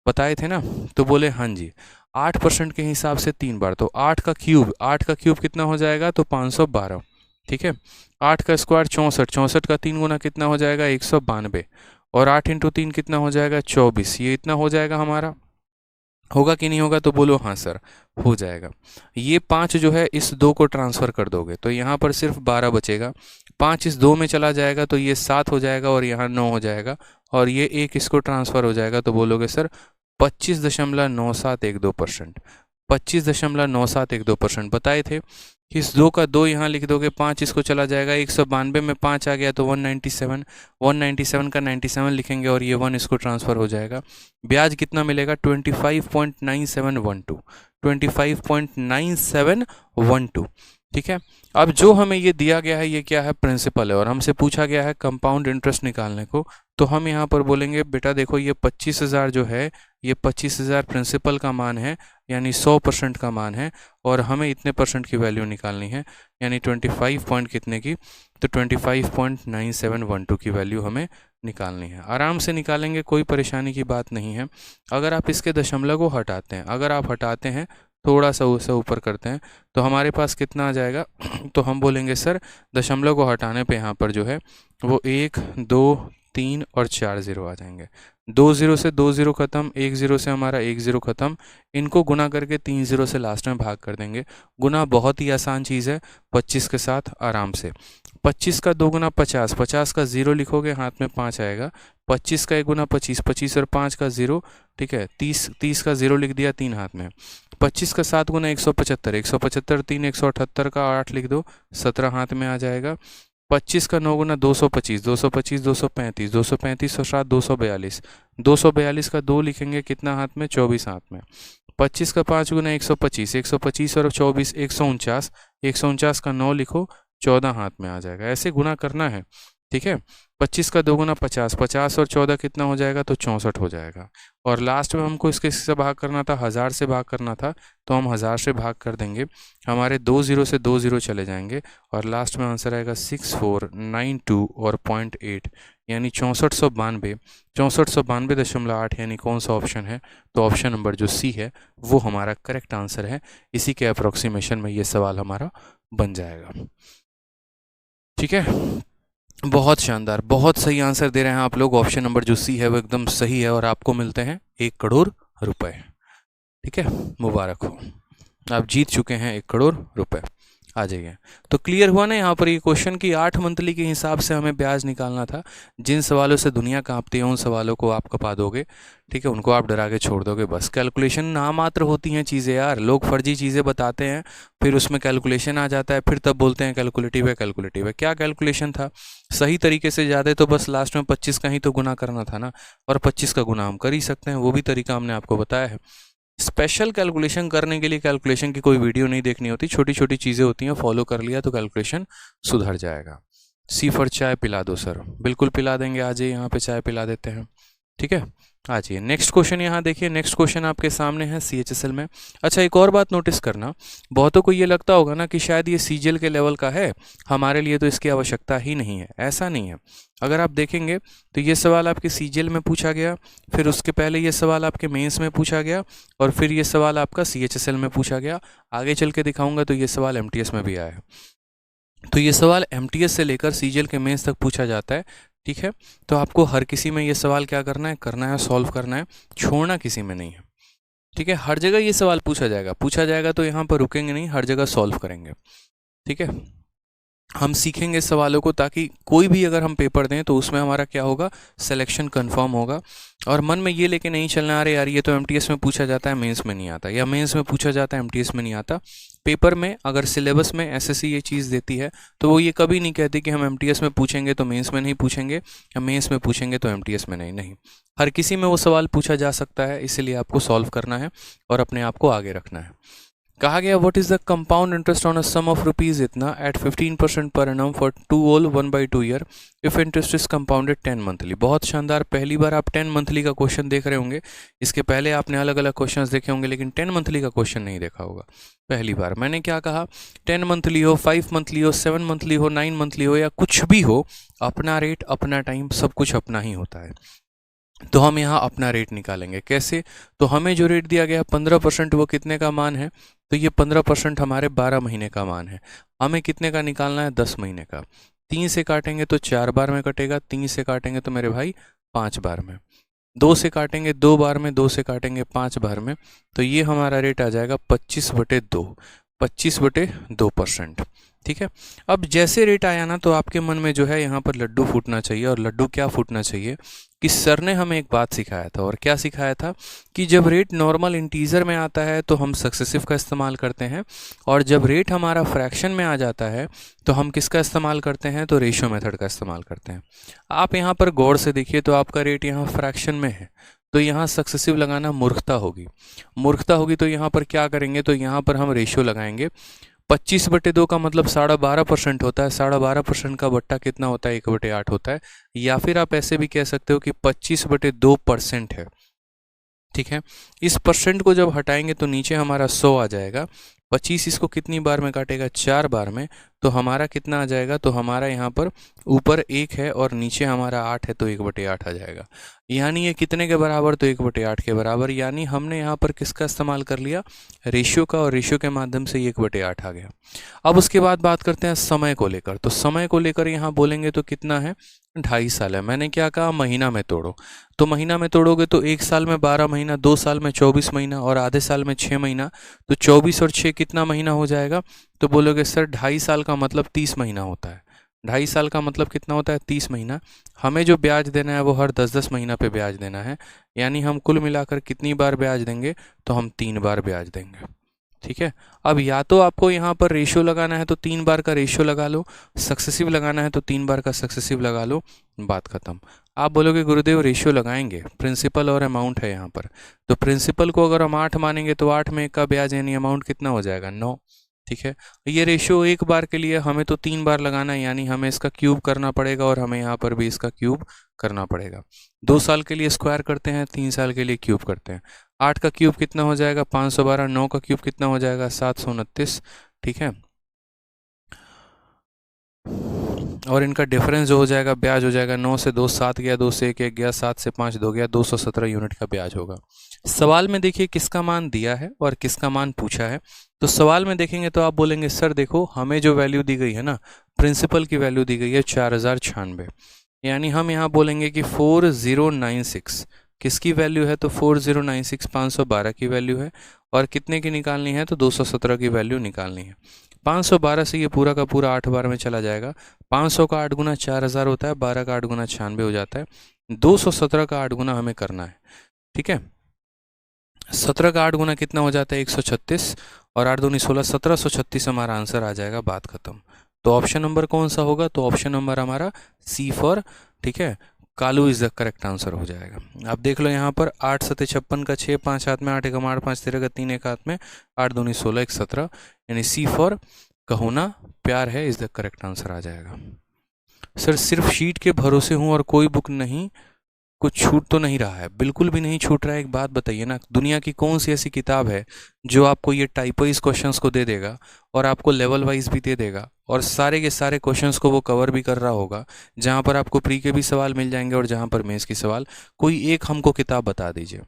बताए थे ना? तो बोले हाँ जी, 8% के हिसाब से 3 बार, तो 8 का क्यूब कितना हो जाएगा, तो 512। ठीक है, 8 का स्क्वायर 64, 64 का 3 गुना कितना हो जाएगा, 192, और 8 इंटू 3 कितना हो जाएगा, 24। ये इतना हो जाएगा हमारा, होगा कि नहीं होगा, तो बोलो हाँ सर हो जाएगा। ये 5 जो है इस 2 को ट्रांसफ़र कर दोगे तो यहाँ पर सिर्फ 12 बचेगा, 5 इस 2 में चला जाएगा तो ये 7 हो जाएगा और यहाँ 9 हो जाएगा, और ये 1 इसको ट्रांसफ़र हो जाएगा, तो बोलोगे सर 25.9712%। 25.9712% बताए थे। इस 2 का 2 यहाँ लिख दोगे, 5 इसको चला जाएगा, 192 में 5 आ गया तो 197, 197 का 97 लिखेंगे और ये 1 इसको ट्रांसफ़र हो जाएगा। ब्याज कितना मिलेगा, 25.9712, 25.9712। ठीक है, अब जो हमें ये दिया गया है ये क्या है, प्रिंसिपल है, और हमसे पूछा गया है कंपाउंड इंटरेस्ट निकालने को, तो हम यहाँ पर बोलेंगे बेटा देखो ये 25,000 जो है, ये 25,000 प्रिंसिपल का मान है, यानी 100% का मान है, और हमें इतने परसेंट की वैल्यू निकालनी है, यानी 25 पॉइंट कितने की, तो 25.9712 की वैल्यू हमें निकालनी है। आराम से निकालेंगे, कोई परेशानी की बात नहीं है। अगर आप इसके दशमलव को हटाते हैं, अगर आप हटाते हैं थोड़ा सा उसे ऊपर करते हैं तो हमारे पास कितना आ जाएगा, तो हम बोलेंगे सर दशमलव को हटाने पे यहाँ पर जो है वो 1, 2, 3 और 4 ज़ीरो आ जाएंगे। 2 ज़ीरो से 2 ज़ीरो ख़त्म, 1 ज़ीरो से हमारा 1 ज़ीरो ख़त्म, इनको गुना करके 3 ज़ीरो से लास्ट में भाग कर देंगे। गुना बहुत ही आसान चीज़ है, 25 के साथ आराम से। 25 का 2 गुना 50, 50 का 0 लिखोगे हाथ में 5 आएगा, 25 का 1 गुना 25, 25 और 5 का 0, ठीक है, 30, 30 का 0 लिख दिया 3 हाथ में। 25 का 7 गुना 175, 175 3 178 का 8 लिख दो, 17 हाथ में आ जाएगा। 25 का 9 गुना 225, 225 235, 235 और 7 242, 242 का 2 लिखेंगे कितना हाथ में, 24 हाथ में। 25 का 5 गुना 125, 125 और 24 149, 149 का 9 लिखो, 14 हाथ में आ जाएगा। ऐसे गुना करना है, ठीक है। 25 का 2 गुना 50, 50 और 14 कितना हो जाएगा, तो 64 हो जाएगा। और लास्ट में हमको इसके से भाग करना था, 1000 से भाग करना था, तो हम 1000 से भाग कर देंगे, हमारे 2 ज़ीरो से 2 ज़ीरो चले जाएंगे और लास्ट में आंसर आएगा 6492 और 0.8, यानी 6492, 6492.8, यानी कौन सा ऑप्शन है, तो ऑप्शन नंबर जो सी है वो हमारा करेक्ट आंसर है। इसी के अप्रोक्सीमेशन में ये सवाल हमारा बन जाएगा। ठीक है, बहुत शानदार, बहुत सही आंसर दे रहे हैं आप लोग। ऑप्शन नंबर जो सी है वो एकदम सही है और आपको मिलते हैं 1 करोड़ रुपए। ठीक है, मुबारक हो, आप जीत चुके हैं 1 करोड़ रुपए। आ जाइए, तो क्लियर हुआ ना यहाँ पर ये क्वेश्चन कि 8 मंथली के हिसाब से हमें ब्याज निकालना था। जिन सवालों से दुनिया कांपती है उन सवालों को आप कपा दोगे, ठीक है, उनको आप डरा के छोड़ दोगे। बस कैलकुलेशन नामात्र होती हैं चीज़ें यार, लोग फर्जी चीज़ें बताते हैं, फिर उसमें कैलकुलेशन आ जाता है, फिर तब बोलते हैं कैलकुलेटिव है, कैलकुलेटिव है। क्या कैलकुलेशन था, सही तरीके से ज़्यादा तो बस लास्ट में 25 का ही तो गुना करना था ना, और 25 का गुना हम कर ही सकते हैं, वो भी तरीका हमने आपको बताया है। स्पेशल कैलकुलेशन करने के लिए कैलकुलेशन की कोई वीडियो नहीं देखनी होती, छोटी छोटी चीज़ें होती हैं, फॉलो कर लिया तो कैलकुलेशन सुधर जाएगा। सी फॉर चाय पिला दो सर, बिल्कुल पिला देंगे, आ जाइए यहाँ पे चाय पिला देते हैं। ठीक है, आ जाइए। नेक्स्ट क्वेश्चन यहाँ देखिए, नेक्स्ट क्वेश्चन आपके सामने है CHSL में। अच्छा, एक और बात नोटिस करना, बहुतों को ये लगता होगा ना कि शायद ये CGL के लेवल का है, हमारे लिए तो इसकी आवश्यकता ही नहीं है। ऐसा नहीं है। अगर आप देखेंगे तो ये सवाल आपके CGL में पूछा गया, फिर उसके पहले ये सवाल आपके मेंस में पूछा गया, और फिर ये सवाल आपका CHSL में पूछा गया। आगे चल के दिखाऊंगा तो ये सवाल MTS में भी आया है। तो ये सवाल MTS से लेकर CGL के मेंस तक पूछा जाता है। ठीक है, तो आपको हर किसी में ये सवाल क्या करना है, सॉल्व करना है, छोड़ना किसी में नहीं है। ठीक है, हर जगह ये सवाल पूछा जाएगा तो यहाँ पर रुकेंगे नहीं, हर जगह सॉल्व करेंगे। ठीक है, हम सीखेंगे सवालों को, ताकि कोई भी अगर हम पेपर दें तो उसमें हमारा क्या होगा, सिलेक्शन कंफर्म होगा। और मन में ये लेके नहीं चलना, अरे यार ये तो MTS में पूछा जाता है मेंस में नहीं आता, या मेंस में पूछा जाता है MTS में नहीं आता। पेपर में अगर सिलेबस में SSC ये चीज़ देती है तो वो ये कभी नहीं कहती कि हम MTS में पूछेंगे तो मेंस में नहीं पूछेंगे, या मेंस में पूछेंगे तो MTS में नहीं। हर किसी में वो सवाल पूछा जा सकता है, इसीलिए आपको सॉल्व करना है और अपने आप को आगे रखना है। कहा गया what is the compound interest on a sum of rupees इतना एट 15% पर annum for 2 whole 1/2 year if interest is compounded 10 monthly. बहुत शानदार, पहली बार आप 10 मंथली का क्वेश्चन देख रहे होंगे। इसके पहले आपने अलग अलग क्वेश्चंस देखे होंगे लेकिन 10 मंथली का क्वेश्चन नहीं देखा होगा पहली बार। मैंने क्या कहा, 10 मंथली हो, 5 मंथली हो, 7 मंथली हो, 9 मंथली हो या कुछ भी हो, अपना रेट अपना टाइम सब कुछ अपना ही होता है। तो हम यहाँ अपना रेट निकालेंगे कैसे, तो हमें जो रेट दिया गया 15% वो कितने का मान है, तो ये 15% हमारे 12 महीने का मान है। हमें कितने का निकालना है, 10 महीने का। 3 से काटेंगे तो 4 बार में कटेगा, 3 से काटेंगे तो मेरे भाई 5 बार में, 2 से काटेंगे 2 बार में, 2 से काटेंगे 5 बार में, तो ये हमारा रेट आ जाएगा 25/2, 25/2%। ठीक है। अब जैसे रेट आया ना तो आपके मन में जो है यहाँ पर लड्डू फूटना चाहिए। और लड्डू क्या फूटना चाहिए कि सर ने हमें एक बात सिखाया था। और क्या सिखाया था कि जब रेट नॉर्मल इंटीजर में आता है तो हम सक्सेसिव का इस्तेमाल करते हैं, और जब रेट हमारा फ्रैक्शन में आ जाता है तो हम किसका इस्तेमाल करते हैं, तो रेशियो मेथड का इस्तेमाल करते हैं। आप यहाँ पर गौर से देखिए तो आपका रेट यहाँ फ्रैक्शन में है, तो यहाँ सक्सेसिव लगाना मूर्खता होगी। मूर्खता होगी तो यहाँ पर क्या करेंगे, तो यहाँ पर हम रेशियो लगाएंगे। 25/2 का मतलब 12.5% होता है। 12.5% का बट्टा कितना होता है, 1/8 होता है। या फिर आप ऐसे भी कह सकते हो कि 25/2% है। ठीक है। इस परसेंट को जब हटाएंगे तो नीचे हमारा 100 आ जाएगा। 25 इसको कितनी बार में काटेगा, 4 बार में, तो हमारा कितना आ जाएगा, तो हमारा यहाँ पर ऊपर 1 है और नीचे हमारा 8 है, तो 1/8 आ जाएगा। यानी ये कितने के बराबर, तो 1/8 के बराबर। यानी हमने यहाँ पर किसका इस्तेमाल कर लिया, रेशियो का, और रेशियो के माध्यम से 1/8 आ गया। अब उसके बाद बात करते हैं समय को लेकर। तो समय को लेकर यहाँ बोलेंगे तो कितना है, 2.5 साल है। मैंने क्या कहा, महीना में तोड़ो, तो महीना में तोड़ोगे तो 1 साल में 12 महीना, 2 साल में 24 महीना और आधे साल में 6 महीना, तो 24 और 6 कितना महीना हो जाएगा, तो बोलोगे सर 2.5 साल का मतलब 30 महीना होता है। 2.5 साल का मतलब कितना होता है, 30 महीना। हमें जो ब्याज देना है वो हर 10-10 महीना पे ब्याज देना है। यानी हम कुल मिलाकर कितनी बार ब्याज देंगे, तो हम 3 बार ब्याज देंगे। ठीक है। अब या तो आपको यहाँ पर रेशियो लगाना है तो 3 बार का रेशियो लगा लो, सक्सेसिव लगाना है तो 3 बार का सक्सेसिव लगा लो, बात खत्म। आप बोलोगे गुरुदेव रेशियो लगाएंगे, प्रिंसिपल और अमाउंट है यहाँ पर, तो प्रिंसिपल को अगर हम 8 मानेंगे तो 8 में 1 का ब्याज यानी अमाउंट कितना हो जाएगा, 9। ठीक है। ये रेशियो एक बार के लिए, हमें तो 3 बार लगाना है, यानी हमें इसका क्यूब करना पड़ेगा और हमें यहाँ पर भी इसका क्यूब करना पड़ेगा। 2 साल के लिए स्क्वायर करते हैं, 3 साल के लिए क्यूब करते हैं। 8 का क्यूब कितना हो जाएगा, 512। 9 का क्यूब कितना हो जाएगा, 729। ठीक है। और इनका डिफरेंस जो हो जाएगा, ब्याज हो जाएगा, 9 से 2 7 गया, 2 से 1 गया, 7 से 5 2 गया, 217 यूनिट का ब्याज होगा। सवाल में देखिए किसका मान दिया है और किसका मान पूछा है। तो सवाल में देखेंगे तो आप बोलेंगे सर देखो हमें जो वैल्यू दी गई है ना, प्रिंसिपल की वैल्यू दी गई है 4096, यानी हम यहाँ बोलेंगे कि 4096 किसकी वैल्यू है, तो 4096 512 की वैल्यू है। और कितने की निकालनी है, तो 217 की वैल्यू निकालनी है। 512 से ये पूरा का पूरा 8 बार में चला जाएगा। 500 का 8 गुना 4000 होता है, 12 का 8 गुना 96 हो जाता है। 217 का 8 गुना हमें करना है। ठीक है। 17 का 8 गुना कितना हो जाता है, 136, और 8 दूनी 16, 1736 हमारा आंसर आ जाएगा, बात खत्म। तो ऑप्शन नंबर कौन सा होगा, तो ऑप्शन नंबर हमारा सी फॉर, ठीक है, Kalu is the correct answer हो जाएगा। आप देख लो यहाँ पर 8 सते 56 का 6, 5 हाथ में 8 एक 8, 5 13 का 3 एक हाथ में 8 दूनी 16 1 17, यानी सी फॉर कहोना प्यार है इज द करेक्ट आंसर आ जाएगा। सर सिर्फ शीट के भरोसे हूँ और कोई बुक नहीं, कुछ छूट तो नहीं रहा है, बिल्कुल भी नहीं छूट रहा है। एक बात बताइए ना, दुनिया की कौन सी ऐसी किताब है जो आपको ये टाइप वाइज क्वेश्चंस को दे देगा और आपको लेवल वाइज भी दे देगा और सारे के सारे क्वेश्चंस को वो कवर भी कर रहा होगा, जहां पर आपको प्री के भी सवाल मिल जाएंगे और जहां पर मेंस की सवाल। कोई एक हमको किताब बता दीजिए,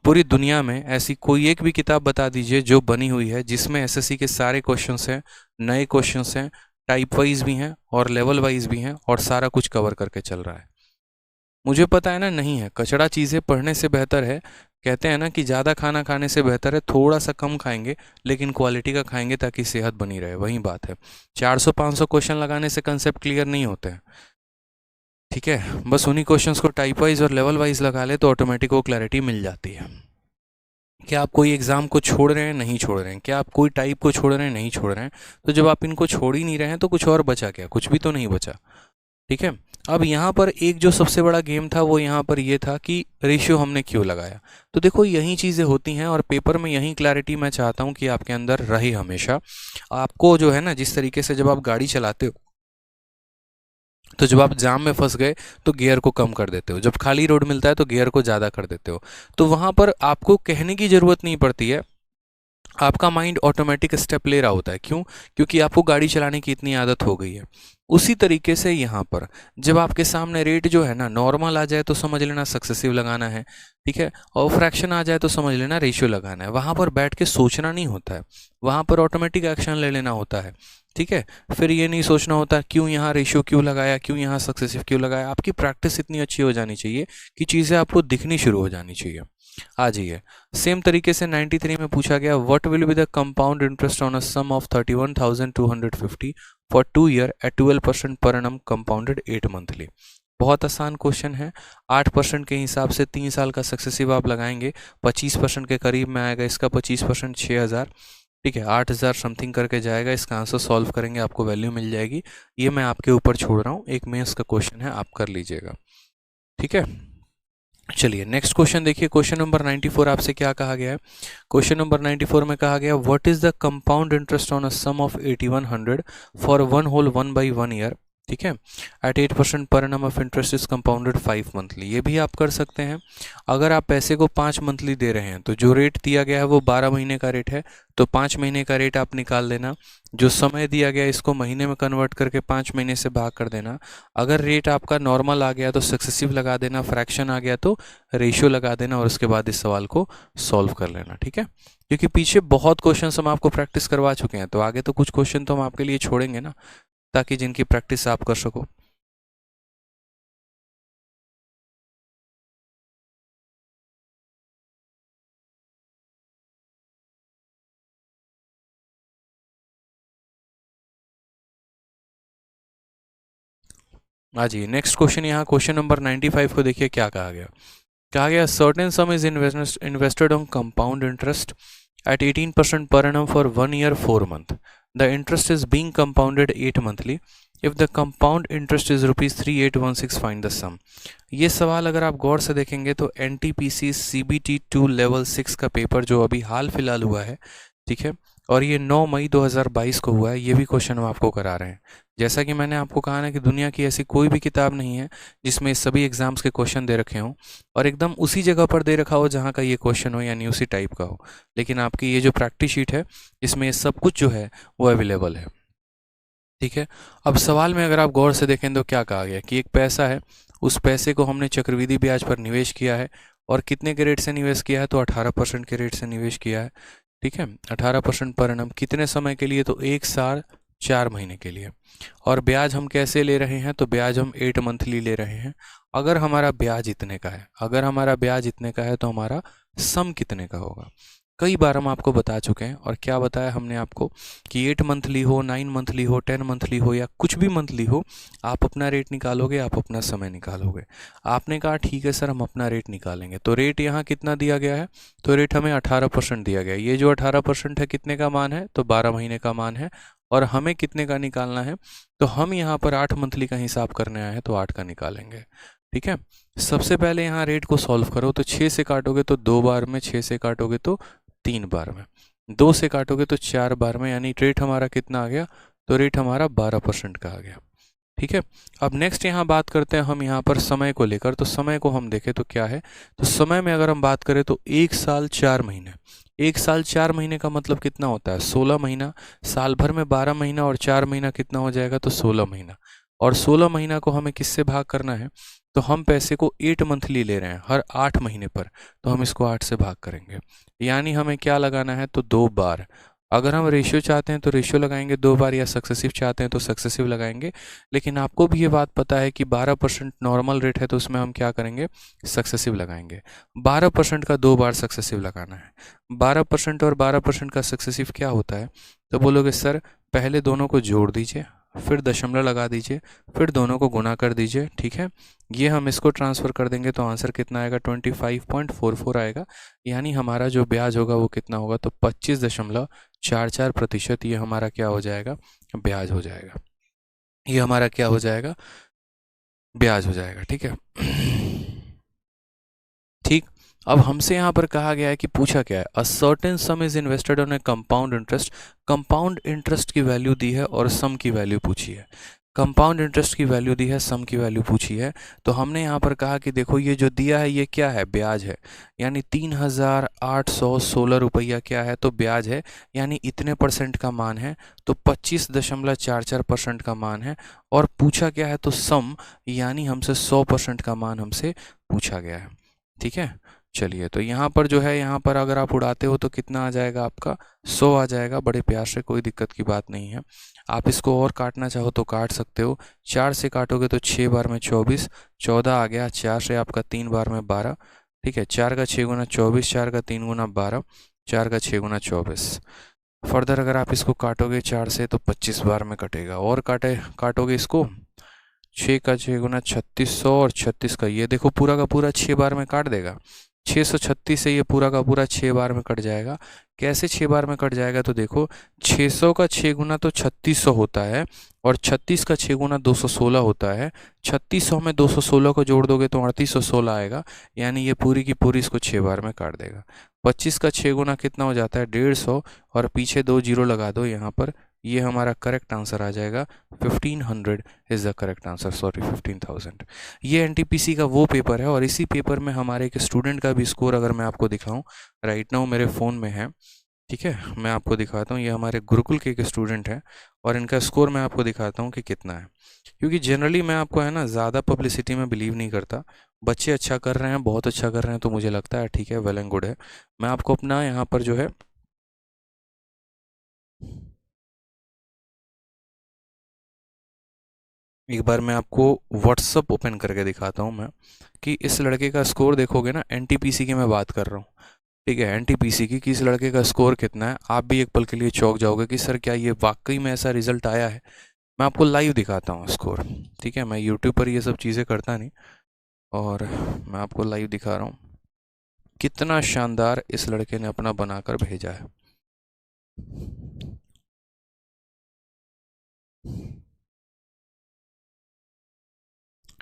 पूरी दुनिया में ऐसी कोई एक भी किताब बता दीजिए जो बनी हुई है जिसमें एसएससी के सारे क्वेश्चंस हैं, नए क्वेश्चंस हैं, टाइप वाइज भी हैं और लेवल वाइज भी हैं और सारा कुछ कवर करके चल रहा है। मुझे पता है ना, नहीं है। कचड़ा चीज़ें पढ़ने से बेहतर है। कहते हैं ना कि ज़्यादा खाना खाने से बेहतर है थोड़ा सा कम खाएंगे लेकिन क्वालिटी का खाएंगे ताकि सेहत बनी रहे, वही बात है। 400-500 क्वेश्चन लगाने से कंसेप्ट क्लियर नहीं होते हैं। ठीक है। बस उन्हीं क्वेश्चंस को टाइप वाइज और लेवल वाइज लगा ले तो ऑटोमेटिक वो क्लैरिटी मिल जाती है। क्या आप कोई एग्जाम को छोड़ रहे हैं, नहीं छोड़ रहे हैं, क्या आप कोई टाइप को छोड़ रहे हैं, नहीं छोड़ रहे हैं। तो जब आप इनको छोड़ ही नहीं रहे हैं तो कुछ और बचा क्या, कुछ भी तो नहीं बचा। ठीक है। अब यहाँ पर एक जो सबसे बड़ा गेम था वो यहाँ पर ये था कि रेशियो हमने क्यों लगाया। तो देखो यही चीज़ें होती हैं और पेपर में यही क्लैरिटी मैं चाहता हूँ कि आपके अंदर रहे हमेशा। आपको जो है ना, जिस तरीके से जब आप गाड़ी चलाते हो तो जब आप जाम में फंस गए तो गियर को कम कर देते हो, जब खाली रोड मिलता है तो गियर को ज़्यादा कर देते हो। तो वहाँ पर आपको कहने की ज़रूरत नहीं पड़ती है, आपका माइंड ऑटोमेटिक स्टेप ले रहा होता है। क्यों? क्योंकि आपको गाड़ी चलाने की इतनी आदत हो गई है। उसी तरीके से यहाँ पर जब आपके सामने रेट जो है ना नॉर्मल आ जाए तो समझ लेना सक्सेसिव लगाना है, ठीक है, और फ्रैक्शन आ जाए तो समझ लेना रेशियो लगाना है। वहाँ पर बैठ के सोचना नहीं होता है, वहाँ पर ऑटोमेटिक एक्शन ले लेना होता है, ठीक है। फिर ये नहीं सोचना होता क्यों यहाँ रेशियो क्यों लगाया, क्यों यहाँ सक्सेसिव क्यों लगाया। आपकी प्रैक्टिस इतनी अच्छी हो जानी चाहिए कि चीज़ें आपको दिखनी शुरू हो जानी चाहिए। आ जाइए, सेम तरीके से 93 में पूछा गया what will be the compound interest on a sum of 31,250 for 2 year at 12% per annum compounded 8 monthly. बहुत आसान क्वेश्चन है। 8% के हिसाब से 3 साल का सक्सेसिव आप लगाएंगे, 25% के करीब में आएगा इसका। 25% 6,000, ठीक है, 8,000 समथिंग करके जाएगा। इसका आंसर सॉल्व करेंगे, आपको वैल्यू मिल जाएगी। ये मैं आपके ऊपर छोड़ रहा हूँ, एक मेंस का क्वेश्चन है, आप कर लीजिएगा, ठीक है। चलिए नेक्स्ट क्वेश्चन देखिए, क्वेश्चन नंबर 94 आपसे क्या कहा गया है। क्वेश्चन नंबर 94 में कहा गया what is the compound interest on a sum of 8100 for one whole 1/1 year, ठीक है, at 8% per annum of interest is compounded 5 monthly. ये भी आप कर सकते हैं। अगर आप पैसे को 5 मंथली दे रहे हैं तो जो रेट दिया गया है वो 12 महीने का रेट है, तो 5 महीने का रेट आप निकाल देना। जो समय दिया गया है इसको महीने में कन्वर्ट करके 5 महीने से भाग कर देना। अगर रेट आपका नॉर्मल आ गया तो सक्सेसिव लगा देना, फ्रैक्शन आ गया तो रेशियो लगा देना, और उसके बाद इस सवाल को सॉल्व कर लेना, ठीक है। क्योंकि पीछे बहुत क्वेश्चन हम आपको प्रैक्टिस करवा चुके हैं, तो आगे तो कुछ क्वेश्चन तो हम आपके लिए छोड़ेंगे ना, ताकि जिनकी प्रैक्टिस आप कर सको। हाँ जी, नेक्स्ट क्वेश्चन यहाँ क्वेश्चन नंबर 95 को देखिए क्या कहा गया। कहा गया certain some is invested on compound interest at 18% per annum for 1 year 4 month. The interest is being compounded 8 monthly. If the compound interest is rupees 3816, find the sum. ये सवाल अगर आप गौर से देखेंगे तो NTPC CBT 2 लेवल 6 का पेपर जो अभी हाल फिलहाल हुआ है, ठीक है, और ये 9 मई 2022 को हुआ है, ये भी क्वेश्चन हम आपको करा रहे हैं। जैसा कि मैंने आपको कहा ना कि दुनिया की ऐसी कोई भी किताब नहीं है जिसमें सभी एग्जाम्स के क्वेश्चन दे रखे हों और एकदम उसी जगह पर दे रखा हो जहाँ का ये क्वेश्चन हो, यानी उसी टाइप का हो। लेकिन आपकी ये जो प्रैक्टिस शीट है इसमें ये सब कुछ जो है वो अवेलेबल है, ठीक है। अब सवाल में अगर आप गौर से देखें तो क्या कहा गया कि एक पैसा है, उस पैसे को हमने चक्रवृद्धि ब्याज पर निवेश किया है, और कितने के रेट से निवेश किया है, तो 18% के रेट से निवेश किया है, ठीक है, 18% पर एनम। कितने समय के लिए, तो 1 साल 4 महीने के लिए। और ब्याज हम कैसे ले रहे हैं, तो ब्याज हम 8 मंथली ले रहे हैं। अगर हमारा ब्याज इतने का है, अगर हमारा ब्याज इतने का है तो हमारा सम कितने का होगा। कई बार हम आपको बता चुके हैं, और क्या बताया हमने आपको कि 8 मंथली हो, 9 मंथली हो, 10 मंथली हो, या कुछ भी मंथली हो, आप अपना रेट निकालोगे, आप अपना समय निकालोगे। आपने कहा ठीक है सर हम अपना रेट निकालेंगे, तो रेट यहाँ कितना दिया गया है, तो रेट हमें 18% दिया गया है। ये जो 18% है कितने का मान है, तो 12 महीने का मान है, और हमें कितने का निकालना है, तो हम यहाँ पर 8 मंथली का हिसाब करने आए हैं तो 8 का निकालेंगे, ठीक है। सबसे पहले यहाँ रेट को सॉल्व करो, तो 6 से काटोगे तो 2 बार में, 6 से काटोगे तो 3 बार में, 2 से काटोगे तो 4 बार में, यानी रेट हमारा कितना आ गया, तो रेट हमारा 12% का आ गया, ठीक है। अब नेक्स्ट यहाँ बात करते हैं हम यहाँ पर समय को लेकर, तो समय को हम देखें तो क्या है, तो समय में अगर हम बात करें तो 1 साल 4 महीने। 1 साल 4 महीने का मतलब कितना होता है, 16 महीना। साल भर में 12 महीना और 4 महीना कितना हो जाएगा, तो 16 महीना। और 16 महीना को हमें किससे भाग करना है, तो हम पैसे को 8 मंथली ले रहे हैं हर 8 महीने पर, तो हम इसको 8 से भाग करेंगे। यानी हमें क्या लगाना है, तो 2 बार। अगर हम रेशियो चाहते हैं तो रेशियो लगाएंगे 2 बार, या सक्सेसिव चाहते हैं तो सक्सेसिव लगाएंगे। लेकिन आपको भी ये बात पता है कि 12% नॉर्मल रेट है, तो उसमें हम क्या करेंगे, सक्सेसिव लगाएंगे। 12% का 2 बार सक्सेसिव लगाना है। 12% और 12% का सक्सेसिव क्या होता है, तो बोलोगे सर पहले दोनों को जोड़ दीजिए, फिर दशमलव लगा दीजिए, फिर दोनों को गुणा कर दीजिए, ठीक है। ये हम इसको ट्रांसफ़र कर देंगे तो आंसर कितना आएगा, 25.44 आएगा। यानी हमारा जो ब्याज होगा वो कितना होगा, तो 25.44%। ये हमारा क्या हो जाएगा, ब्याज हो जाएगा। ये हमारा क्या हो जाएगा, ब्याज हो जाएगा, ठीक है। ठीक। अब हमसे यहाँ पर कहा गया है कि पूछा क्या है, अ certain some is invested on A compound interest. Compound interest की वैल्यू दी है और सम की वैल्यू पूछी है। कंपाउंड इंटरेस्ट की वैल्यू दी है, सम की वैल्यू पूछी है। तो हमने यहाँ पर कहा कि देखो ये जो दिया है ये क्या है, ब्याज है। यानी 3816 क्या है, तो ब्याज है। यानी इतने परसेंट का मान है, तो 25.44% का मान है। और पूछा क्या है, तो सम, यानी हमसे 100% का मान हमसे पूछा गया है। ठीक है। चलिए, तो यहाँ पर जो है, यहाँ पर अगर आप उड़ाते हो तो कितना आ जाएगा आपका, 100 आ जाएगा। बड़े प्यार से, कोई दिक्कत की बात नहीं है। आप इसको और काटना चाहो तो काट सकते हो। 4 से काटोगे तो 6 बार में 24, 14 आ गया। 4 से आपका 3 बार में 12, ठीक है। 4 का 6 गुना 24, 4 का 3 गुना 12, 4 का 6 गुना 24। फर्दर अगर आप इसको काटोगे 4 से तो 25 बार में कटेगा। और काटोगे इसको, 6 का 6 गुना 3600, और 36 का ये देखो पूरा का पूरा 6 बार में काट देगा। 636 से ये पूरा का पूरा 6 बार में कट जाएगा। कैसे 6 बार में कट जाएगा, तो देखो 600 का 6 गुना तो 3600 होता है, और 36 का 6 गुना 216 होता है। 3600 में 216 को जोड़ दोगे तो 3816 आएगा। यानी ये पूरी की पूरी इसको 6 बार में काट देगा। 25 का 6 गुना कितना हो जाता है, 150, और पीछे 2 जीरो लगा दो यहाँ पर। ये हमारा करेक्ट आंसर आ जाएगा। 1500 is the correct answer, sorry 15,000। ये एनटीपीसी का वो पेपर है, और इसी पेपर में हमारे एक स्टूडेंट का भी स्कोर अगर मैं आपको दिखाऊं, राइट नाउ मेरे फ़ोन में है, ठीक है। मैं आपको दिखाता हूँ, ये हमारे गुरुकुल के एक स्टूडेंट है, और इनका स्कोर मैं आपको दिखाता हूँ कि कितना है। क्योंकि जनरली मैं आपको है ना ज़्यादा पब्लिसिटी में बिलीव नहीं करता। बच्चे अच्छा कर रहे हैं, बहुत अच्छा कर रहे हैं, तो मुझे लगता है ठीक है, वेल एंड गुड है। मैं आपको अपना यहाँ पर जो है, एक बार मैं आपको व्हाट्सअप ओपन करके दिखाता हूँ मैं, कि इस लड़के का स्कोर देखोगे ना, एनटीपीसी की मैं बात कर रहा हूँ, ठीक है, एनटीपीसी की, कि इस लड़के का स्कोर कितना है। आप भी एक पल के लिए चौंक जाओगे कि सर क्या ये वाकई में ऐसा रिजल्ट आया है। मैं आपको लाइव दिखाता हूँ स्कोर, ठीक है। मैं यूट्यूब पर ये सब चीज़ें करता नहीं, और मैं आपको लाइव दिखा रहा हूँ कितना शानदार इस लड़के ने अपना बनाकर भेजा है।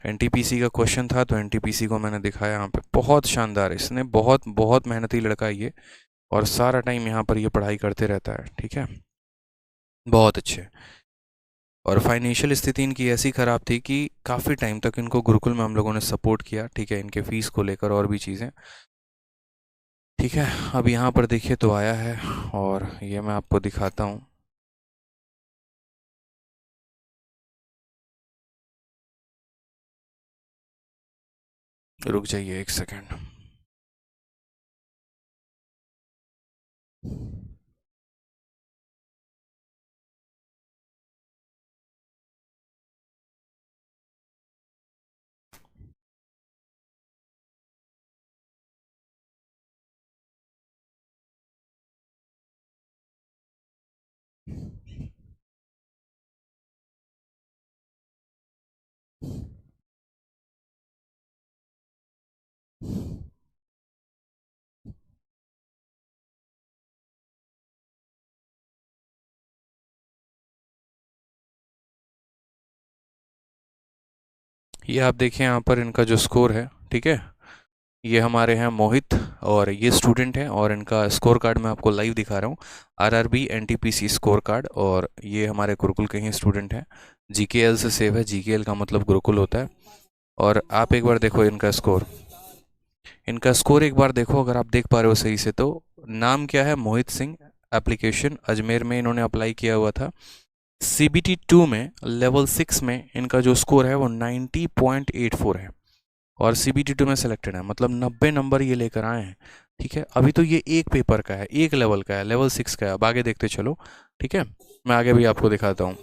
एनटीपीसी का क्वेश्चन था, तो एनटीपीसी को मैंने दिखाया यहाँ पे। बहुत शानदार, इसने बहुत बहुत मेहनती लड़का है ये, और सारा टाइम यहाँ पर ये पढ़ाई करते रहता है, ठीक है। बहुत अच्छे। और फाइनेंशियल स्थिति इनकी ऐसी ख़राब थी कि काफ़ी टाइम तक इनको गुरुकुल में हम लोगों ने सपोर्ट किया, ठीक है, इनके फ़ीस को लेकर और भी चीज़ें, ठीक है। अब यहाँ पर देखिए तो आया है, और ये मैं आपको दिखाता हूँ। रुक जाइए एक सेकेंड। ये आप देखिए यहाँ पर इनका जो स्कोर है, ठीक है। ये हमारे हैं मोहित, और ये स्टूडेंट है, और इनका स्कोर कार्ड मैं आपको लाइव दिखा रहा हूँ। आरआरबी एनटीपीसी स्कोर कार्ड, और ये हमारे गुरुकुल के ही स्टूडेंट हैं। जीकेएल से सेव है, जीकेएल का मतलब गुरुकुल होता है। और आप एक बार देखो इनका स्कोर, इनका स्कोर एक बार देखो, अगर आप देख पा रहे हो सही से तो। नाम क्या है, मोहित सिंह। एप्लीकेशन अजमेर में इन्होंने अप्लाई किया हुआ था। सीबीटी 2 में लेवल 6 में इनका जो स्कोर है वो 90.84 है, और सीबीटी 2 में सिलेक्टेड है, मतलब 90 नंबर ये लेकर आए हैं, ठीक है। अभी तो ये एक पेपर का है, एक लेवल का है, लेवल 6 का है। अब आगे देखते चलो, ठीक है। मैं आगे भी आपको दिखाता हूँ।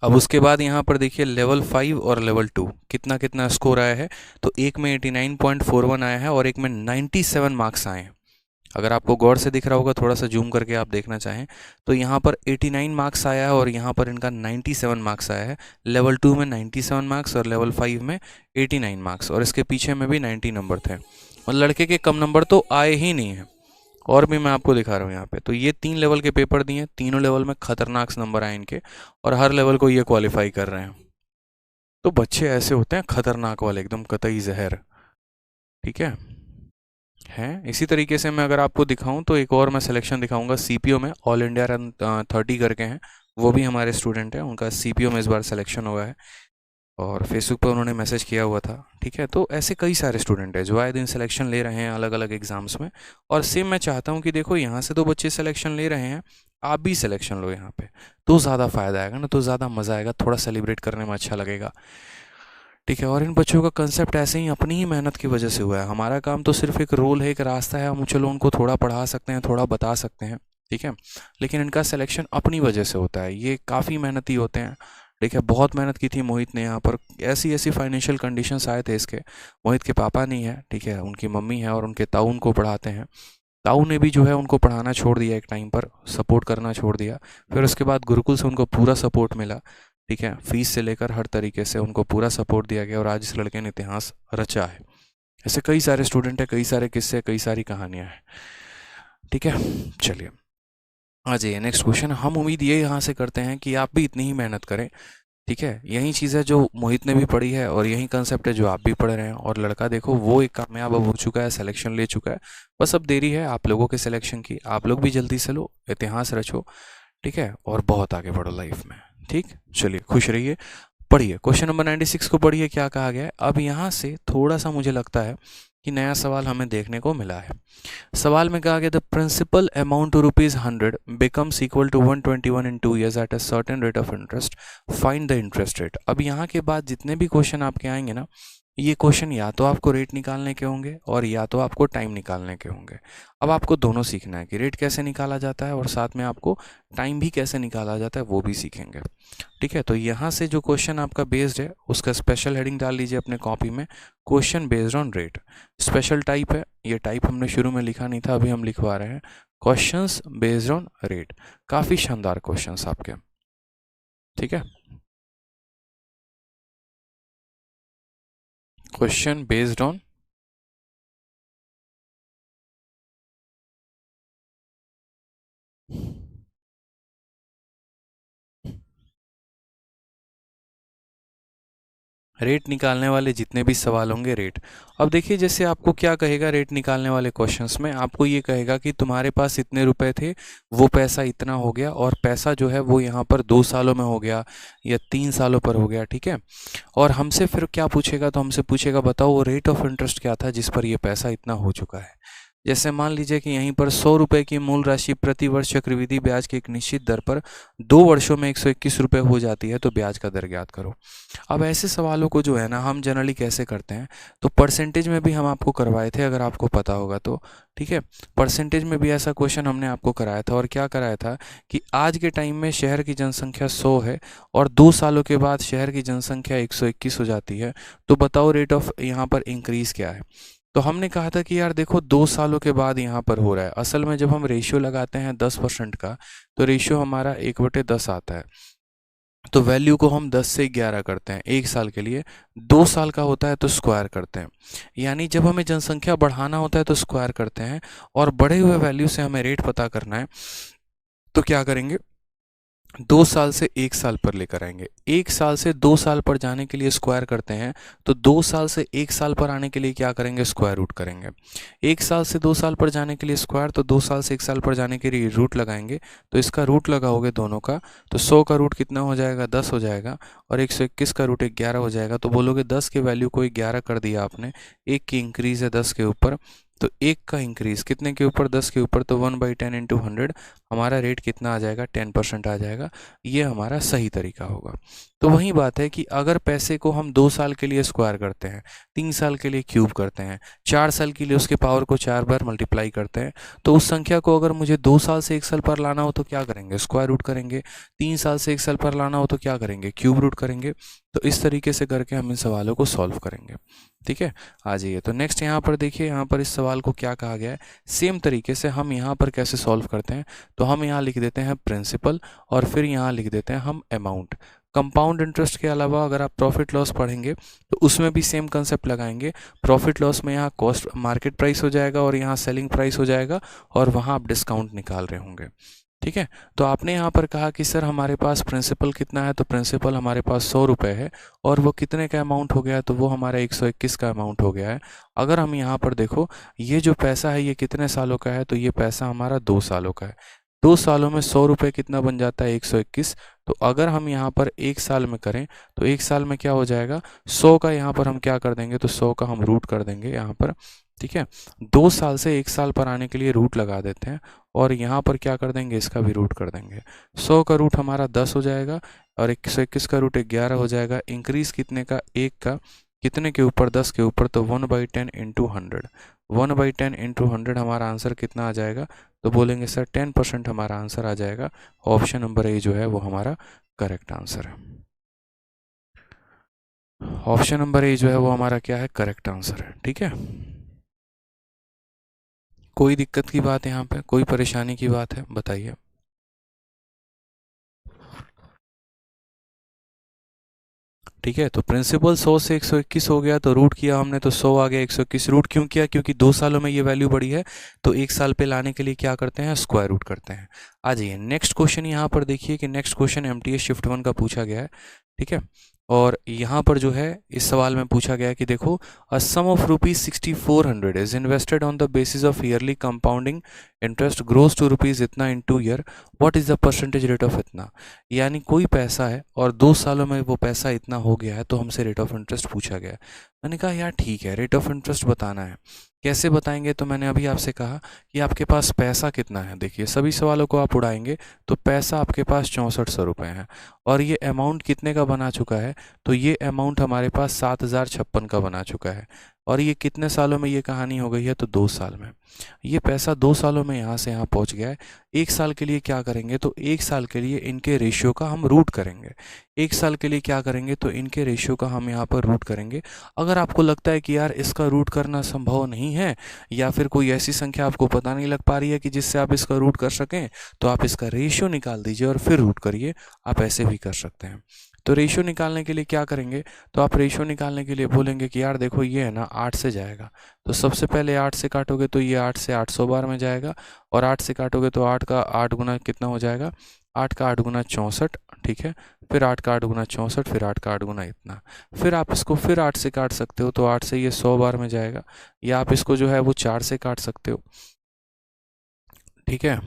अब उसके बाद यहाँ पर देखिए लेवल 5 और लेवल 2 कितना कितना स्कोर आया है। तो एक में 89.41 आया है, और एक में 97 मार्क्स आए हैं। अगर आपको गौर से दिख रहा होगा, थोड़ा सा जूम करके आप देखना चाहें, तो यहाँ पर 89 मार्क्स आया है, और यहाँ पर इनका 97 मार्क्स आया है। लेवल 2 में 97 मार्क्स, और लेवल 5 में 89 मार्क्स, और इसके पीछे में भी 90 नंबर थे। और लड़के के कम नंबर तो आए ही नहीं हैं। और भी मैं आपको दिखा रहा हूँ यहाँ पे। तो ये 3 लेवल के पेपर दिए हैं, तीनों लेवल में खतरनाक नंबर आए इनके, और हर लेवल को ये क्वालिफाई कर रहे हैं। तो बच्चे ऐसे होते हैं खतरनाक वाले, एकदम कतई जहर। ठीक है। इसी तरीके से मैं अगर आपको दिखाऊं तो एक और मैं सिलेक्शन दिखाऊंगा सीपीओ में, ऑल इंडिया रन 30 करके हैं, वो भी हमारे स्टूडेंट हैं, उनका सीपीओ में इस बार सिलेक्शन हुआ है और फेसबुक पर उन्होंने मैसेज किया हुआ था। ठीक है, तो ऐसे कई सारे स्टूडेंट हैं जो आए दिन सिलेक्शन ले रहे हैं अलग अलग एग्जाम्स में। और सेम मैं चाहता हूँ कि देखो यहाँ से तो बच्चे सिलेक्शन ले रहे हैं, आप भी सिलेक्शन लो यहाँ पे, तो ज़्यादा फ़ायदा आएगा ना, तो ज़्यादा मज़ा आएगा, थोड़ा सेलिब्रेट करने में अच्छा लगेगा। ठीक है, और इन बच्चों का कंसेप्ट ऐसे ही अपनी ही मेहनत की वजह से हुआ है। हमारा काम तो सिर्फ एक रोल है, एक रास्ता है, हम चलो उनको थोड़ा पढ़ा सकते हैं, थोड़ा बता सकते हैं। ठीक है, लेकिन इनका सिलेक्शन अपनी वजह से होता है, ये काफ़ी मेहनती होते हैं। ठीक है, बहुत मेहनत की थी मोहित ने यहाँ पर, ऐसी ऐसी फाइनेंशियल कंडीशंस आए थे इसके। मोहित के पापा नहीं है, ठीक है, उनकी मम्मी है और उनके ताऊ उनको पढ़ाते हैं। ताऊ ने भी जो है उनको पढ़ाना छोड़ दिया, एक टाइम पर सपोर्ट करना छोड़ दिया। फिर उसके बाद गुरुकुल से उनको पूरा सपोर्ट मिला। ठीक है, फीस से लेकर हर तरीके से उनको पूरा सपोर्ट दिया गया और आज इस लड़के ने इतिहास रचा है। ऐसे कई सारे स्टूडेंट हैं, कई सारे किस्से, कई सारी कहानियां हैं। ठीक है, चलिए आ जाइए नेक्स्ट क्वेश्चन। हम उम्मीद ये यहाँ से करते हैं कि आप भी इतनी ही मेहनत करें। ठीक है, यही चीज़ है जो मोहित ने भी पढ़ी है और यही कंसेप्ट है जो आप भी पढ़ रहे हैं। और लड़का देखो वो एक कामयाब अब हो चुका है, सिलेक्शन ले चुका है। बस अब देरी है आप लोगों के सिलेक्शन की, आप लोग भी जल्दी से लो, इतिहास रचो। ठीक है, और बहुत आगे बढ़ो लाइफ में। ठीक, चलिए खुश रहिए। पढ़िए क्वेश्चन नंबर 96 को, पढ़िए क्या कहा गया है। अब यहाँ से थोड़ा सा मुझे लगता है कि नया सवाल हमें देखने को मिला है। सवाल में कहा गया the principal amount to ₹100 becomes equal to 121 in 2 years at a certain rate of interest, find the interest rate. अब यहाँ के बाद जितने भी क्वेश्चन आपके आएंगे ना, ये क्वेश्चन या तो आपको रेट निकालने के होंगे और या तो आपको टाइम निकालने के होंगे। अब आपको दोनों सीखना है कि रेट कैसे निकाला जाता है और साथ में आपको टाइम भी कैसे निकाला जाता है, वो भी सीखेंगे। ठीक है, तो यहाँ से जो क्वेश्चन आपका बेस्ड है उसका स्पेशल हेडिंग डाल लीजिए अपने कॉपी में, question based on rate. Special type है, ये टाइप हमने शुरू में लिखा नहीं था, अभी हम लिखवा रहे हैं, क्वेश्चंस बेस्ड ऑन रेट। काफ़ी शानदार क्वेश्चंस आपके। ठीक है, क्वेश्चन बेस्ड ऑन रेट निकालने वाले जितने भी सवाल होंगे रेट। अब देखिए जैसे आपको क्या कहेगा रेट निकालने वाले क्वेश्चंस में, आपको ये कहेगा कि तुम्हारे पास इतने रुपए थे, वो पैसा इतना हो गया, और पैसा जो है वो यहाँ पर 2 सालों में हो गया या 3 सालों पर हो गया। ठीक है, और हमसे फिर क्या पूछेगा, तो हमसे पूछेगा बताओ वो रेट ऑफ इंटरेस्ट क्या था जिस पर ये पैसा इतना हो चुका है। जैसे मान लीजिए कि यहीं पर 100 रुपये की मूल राशि प्रति वर्ष चक्रवृद्धि ब्याज की एक निश्चित दर पर 2 वर्षों में 121 रुपये हो जाती है, तो ब्याज का दर ज्ञात करो। अब ऐसे सवालों को जो है ना हम जनरली कैसे करते हैं, तो परसेंटेज में भी हम आपको करवाए थे अगर आपको पता होगा तो। ठीक है, परसेंटेज में भी ऐसा क्वेश्चन हमने आपको कराया था, और क्या कराया था कि आज के टाइम में शहर की जनसंख्या 100 है और 2 सालों के बाद शहर की जनसंख्या 121 हो जाती है, तो बताओ रेट ऑफ यहाँ पर इंक्रीज़ क्या है। तो हमने कहा था कि यार देखो 2 सालों के बाद यहाँ पर हो रहा है। असल में जब हम रेशियो लगाते हैं 10% का, तो रेशियो हमारा 1/10 आता है। तो वैल्यू को हम 10 से 11 करते हैं 1 साल के लिए। 2 साल का होता है तो स्क्वायर करते हैं, यानी जब हमें जनसंख्या बढ़ाना होता है तो स्क्वायर करते हैं, और बढ़े हुए वैल्यू से हमें रेट पता करना है तो क्या करेंगे, 2 साल से 1 साल पर लेकर आएंगे। 1 साल से 2 साल पर जाने के लिए स्क्वायर करते हैं, तो 2 साल से 1 साल पर आने के लिए क्या करेंगे, स्क्वायर रूट करेंगे। 1 साल से 2 साल पर जाने के लिए स्क्वायर, तो 2 साल से 1 साल पर जाने के लिए रूट लगाएंगे, तो इसका रूट लगाओगे दोनों का, तो 100 का रूट कितना हो जाएगा, 10 हो जाएगा, और 121 का रूट 11 हो जाएगा। तो बोलोगे 10 के वैल्यू को 11 कर दिया आपने, 1 की इंक्रीज़ है 10 के ऊपर, तो 1 का इंक्रीज़ कितने के ऊपर, 10 के ऊपर, तो 1/10 इंटू 100 हमारा रेट कितना आ जाएगा, 10% आ जाएगा। ये हमारा सही तरीका होगा। तो वही बात है कि अगर पैसे को हम 2 साल के लिए स्क्वायर करते हैं, 3 साल के लिए क्यूब करते हैं, 4 साल के लिए उसके पावर को 4 बार मल्टीप्लाई करते हैं, तो उस संख्या को अगर मुझे 2 साल से 1 साल पर लाना हो तो क्या करेंगे, स्क्वायर रूट करेंगे। 3 साल से 1 साल पर लाना हो तो क्या करेंगे, क्यूब रूट करेंगे। तो इस तरीके से करके हम इन सवालों को सॉल्व करेंगे। ठीक है, आ जाइए तो नेक्स्ट यहाँ पर देखिए, यहाँ पर इस सवाल को क्या कहा गया है। सेम तरीके से हम यहाँ पर कैसे सॉल्व करते हैं, तो हम यहाँ लिख देते हैं प्रिंसिपल और फिर यहाँ लिख देते हैं हम अमाउंट। कंपाउंड इंटरेस्ट के अलावा अगर आप प्रॉफिट लॉस पढ़ेंगे तो उसमें भी सेम कंसेप्ट लगाएंगे। प्रॉफिट लॉस में यहाँ कॉस्ट मार्केट प्राइस हो जाएगा और यहाँ सेलिंग प्राइस हो जाएगा और वहाँ आप डिस्काउंट निकाल रहे होंगे। ठीक है, तो आपने यहाँ पर कहा कि सर हमारे पास प्रिंसिपल कितना है, तो प्रिंसिपल हमारे पास 100 रुपये है और वो कितने का अमाउंट हो गया, तो वो हमारा 121 का अमाउंट हो गया है। अगर हम यहाँ पर देखो ये जो पैसा है ये कितने सालों का है, तो ये पैसा हमारा 2 सालों का है। 2 सालों में 100 रुपये कितना बन जाता है, 121। तो अगर हम यहाँ पर 1 साल में करें तो 1 साल में क्या हो जाएगा, 100 का यहाँ पर हम क्या कर देंगे, तो 100 का हम रूट कर देंगे यहाँ पर। ठीक है, 2 साल से 1 साल पर आने के लिए रूट लगा देते हैं और यहाँ पर क्या कर देंगे, इसका भी रूट कर देंगे। 100 का रूट हमारा 10 हो जाएगा और 121 का रूट 11 हो जाएगा। इंक्रीज कितने का, 1 का, कितने के ऊपर, 10 के ऊपर, तो 1/10 इंटू 100। 1/10 इंटू 100 हमारा आंसर कितना आ जाएगा, तो बोलेंगे सर 10% हमारा आंसर आ जाएगा। ऑप्शन नंबर ए जो है वो हमारा करेक्ट आंसर है। ऑप्शन नंबर ए जो है वो हमारा क्या है, करेक्ट आंसर है। ठीक है, कोई दिक्कत की बात यहाँ पे, कोई परेशानी की बात है, बताइए। ठीक है, तो प्रिंसिपल 100 से 121 हो गया तो रूट किया हमने तो 100 आ गया। 121 रूट क्यों किया, क्योंकि 2 सालों में ये वैल्यू बढ़ी है, तो 1 साल पे लाने के लिए क्या करते हैं, स्क्वायर रूट करते हैं। आ जाइए नेक्स्ट क्वेश्चन, यहाँ पर देखिए कि नेक्स्ट क्वेश्चन एमटीएस शिफ्ट 1 का पूछा गया है। ठीक है, और यहाँ पर जो है इस सवाल में पूछा गया है कि देखो a sum of ₹6400 is invested on the basis of yearly compounding interest grows to rupees इतना in 2 year, what is the percentage rate of इतना। यानी कोई पैसा है और 2 सालों में वो पैसा इतना हो गया है तो हमसे रेट ऑफ इंटरेस्ट पूछा गया है। मैंने कहा यार ठीक है, रेट ऑफ इंटरेस्ट बताना है, कैसे बताएंगे, तो मैंने अभी आपसे कहा कि आपके पास पैसा कितना है। देखिए सभी सवालों को आप उड़ाएंगे तो पैसा आपके पास 6400 रुपये है और ये अमाउंट कितने का बना चुका है, तो ये अमाउंट हमारे पास 7056 का बना चुका है और ये कितने सालों में ये कहानी हो गई है, तो 2 साल में। ये पैसा 2 सालों में यहाँ से यहाँ पहुँच गया है। 1 साल के लिए क्या करेंगे, तो 1 साल के लिए इनके रेशियो का हम रूट करेंगे। 1 साल के लिए क्या करेंगे, तो इनके रेशियो का हम यहाँ पर रूट करेंगे। अगर आपको लगता है कि यार इसका रूट करना संभव नहीं है या फिर कोई ऐसी संख्या आपको पता नहीं लग पा रही है कि जिससे आप इसका रूट कर सकें, तो आप इसका रेशियो निकाल दीजिए और फिर रूट करिए। आप ऐसे भी कर सकते हैं। तो रेशियो निकालने के लिए क्या करेंगे, तो आप रेशियो निकालने के लिए बोलेंगे कि यार देखो ये है ना 8 से जाएगा, तो सबसे पहले 8 से काटोगे तो ये 8 से 800 बार में जाएगा और 8 से काटोगे तो 8 का 8 गुना कितना हो जाएगा, 8 का 8 गुना 64। ठीक है, फिर 8 का 8 गुना 64, फिर 8 का 8 गुना इतना। फिर आप इसको फिर 8 से काट सकते हो तो 8 से ये 100 बार में जाएगा, या आप इसको जो है वो 4 से काट सकते हो। ठीक है,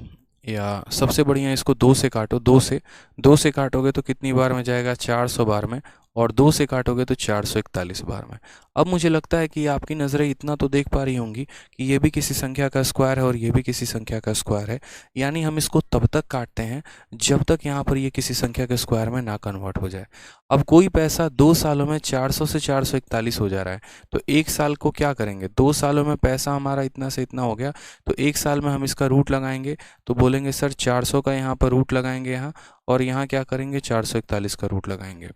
या सबसे बढ़िया इसको 2 से काटो, 2 से काटोगे तो कितनी बार में जाएगा, 400 बार में, और 2 से काटोगे तो 441 बार में। अब मुझे लगता है कि आपकी नज़रें इतना तो देख पा रही होंगी कि ये भी किसी संख्या का स्क्वायर है और ये भी किसी संख्या का स्क्वायर है, यानी हम इसको तब तक काटते हैं जब तक यहाँ पर ये किसी संख्या के स्क्वायर में ना कन्वर्ट हो जाए। अब कोई पैसा 2 सालों में 400 से 441 हो जा रहा है, तो 1 साल को क्या करेंगे, 2 सालों में पैसा हमारा इतना से इतना हो गया, तो 1 साल में हम इसका रूट लगाएंगे, तो बोलेंगे सर 400 का यहाँ पर रूट लगाएंगे यहाँ, और यहाँ क्या करेंगे 441 का रूट लगाएंगे।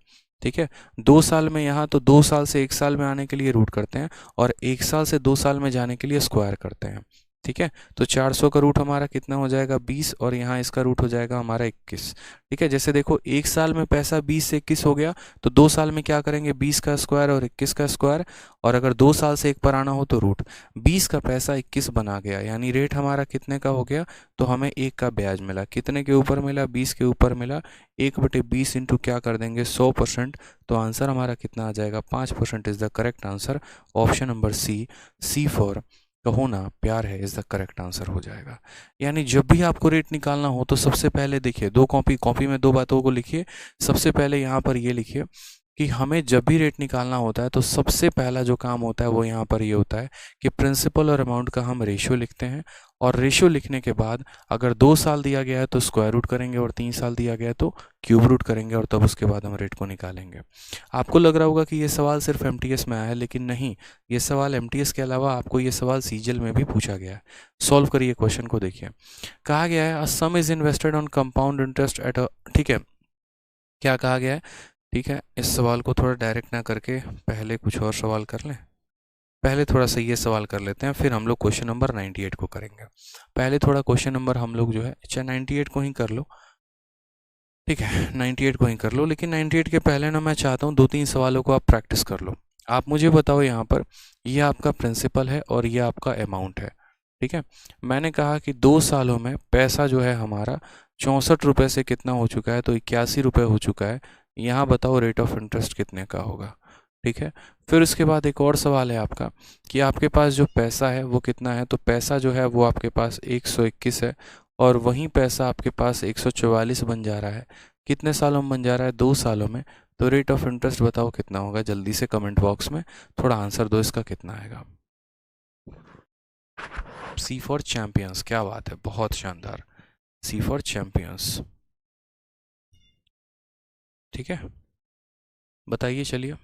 ठीक है, 2 साल में यहाँ तो 2 साल से 1 साल में आने के लिए रूट करते हैं और 1 साल से 2 साल में जाने के लिए स्क्वायर करते हैं। ठीक है, तो 400 का रूट हमारा कितना हो जाएगा, 20, और यहाँ इसका रूट हो जाएगा हमारा 21। ठीक है, जैसे देखो 1 साल में पैसा 20 से 21 हो गया, तो 2 साल में क्या करेंगे, 20 का स्क्वायर और 21 का स्क्वायर, और अगर 2 साल से 1 पर आना हो तो रूट। 20 का पैसा 21 बना गया, यानी रेट हमारा कितने का हो गया, तो हमें 1 का ब्याज मिला। कितने के ऊपर मिला, 20 के ऊपर मिला। 1/20 इंटू क्या कर देंगे, 100%, तो आंसर हमारा कितना आ जाएगा, 5% is the correct answer. Option number C for Kaho Naa प्यार है इज द करेक्ट आंसर हो जाएगा। यानी जब भी आपको रेट निकालना हो तो सबसे पहले देखिए, दो कॉपी में 2 बातों को लिखिए। सबसे पहले यहाँ पर ये लिखिए कि हमें जब भी रेट निकालना होता है तो सबसे पहला जो काम होता है वो यहाँ पर ये होता है कि प्रिंसिपल और अमाउंट का हम रेशियो लिखते हैं, और रेशियो लिखने के बाद अगर 2 साल दिया गया है तो स्क्वायर रूट करेंगे और 3 साल दिया गया है तो क्यूब रूट करेंगे, और तब उसके बाद हम रेट को निकालेंगे। आपको लग रहा होगा कि ये सवाल सिर्फ एमटीएस में आया है, लेकिन नहीं, ये सवाल एमटीएस के अलावा आपको ये सवाल सीजीएल में भी पूछा गया है। सॉल्व करिए क्वेश्चन को, देखिए कहा गया है a sum is invested on compound interest at a, ठीक है, क्या कहा गया है। ठीक है, इस सवाल को थोड़ा डायरेक्ट ना करके पहले कुछ और सवाल कर लें। पहले थोड़ा सा ये सवाल कर लेते हैं, फिर हम लोग क्वेश्चन नंबर 98 को करेंगे। पहले थोड़ा क्वेश्चन नंबर हम लोग जो है, अच्छा 98 को ही कर लो। ठीक है, 98 को ही कर लो, लेकिन 98 के पहले ना मैं चाहता हूँ 2-3 सवालों को आप प्रैक्टिस कर लो। आप मुझे बताओ यहाँ पर, ये आपका प्रिंसिपल है और ये आपका अमाउंट है। ठीक है, मैंने कहा कि 2 सालों में पैसा जो है हमारा 64 रुपये से कितना हो चुका है, तो 81 रुपये हो चुका है। यहाँ बताओ रेट ऑफ इंटरेस्ट कितने का होगा। ठीक है, फिर उसके बाद एक और सवाल है आपका कि आपके पास जो पैसा है वो कितना है, तो पैसा जो है वो आपके पास 121 है और वहीं पैसा आपके पास 144 बन जा रहा है। कितने सालों में बन जा रहा है? 2 सालों में। तो रेट ऑफ इंटरेस्ट बताओ कितना होगा, जल्दी से कमेंट बॉक्स में थोड़ा आंसर दो, इसका कितना आएगा। सी फॉर चैंपियंस, क्या बात है, बहुत शानदार, सी फॉर चैंपियंस। ठीक है, बताइए, चलिए।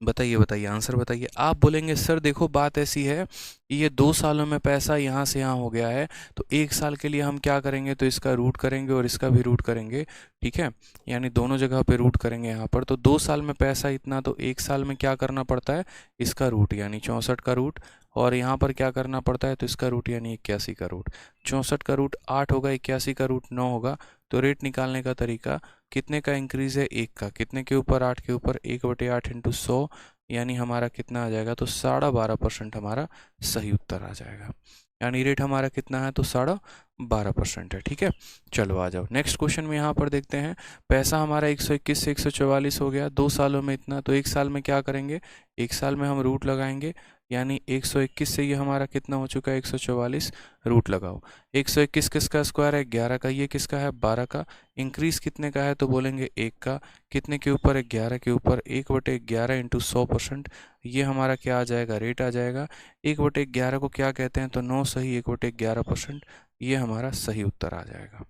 बताइए बताइए, आंसर बताइए। आप बोलेंगे सर देखो बात ऐसी है कि ये 2 सालों में पैसा यहाँ से यहाँ हो गया है, तो 1 साल के लिए हम क्या करेंगे, तो इसका रूट करेंगे और इसका भी रूट करेंगे। ठीक है, यानी दोनों जगह पे रूट करेंगे यहाँ पर। तो 2 साल में पैसा इतना, तो 1 साल में क्या करना पड़ता है, इसका रूट यानी 64 का रूट, और यहाँ पर क्या करना पड़ता है, तो इसका रूट यानी 81 का रूट। 64 का रूट 8 होगा, 81 का रूट 9 होगा। तो रेट निकालने का तरीका, कितने का इंक्रीज है, 1 का, कितने के ऊपर, 8 के ऊपर, 1/8 इंटू 100, यानी हमारा कितना आ जाएगा, तो 12.5% हमारा सही उत्तर आ जाएगा। यानी रेट हमारा कितना है, तो 12.5% है। ठीक है, चलो आ जाओ नेक्स्ट क्वेश्चन में। यहाँ पर देखते हैं, पैसा हमारा 121 से 144 हो गया, 2 सालों में इतना, तो 1 साल में क्या करेंगे, 1 साल में हम रूट लगाएंगे, यानी 121 से ये हमारा कितना हो चुका है, 144, रूट लगाओ। 121 किसका स्क्वायर है, 11 का, ये किसका है, 12 का। इंक्रीज कितने का है, तो बोलेंगे 1 का, कितने के ऊपर है, 11 के ऊपर, 1/11 इंटू 100%, ये हमारा क्या आ जाएगा, रेट आ जाएगा। 1/11 को क्या कहते हैं, तो 9 सही, 1/11%, ये हमारा सही उत्तर आ जाएगा।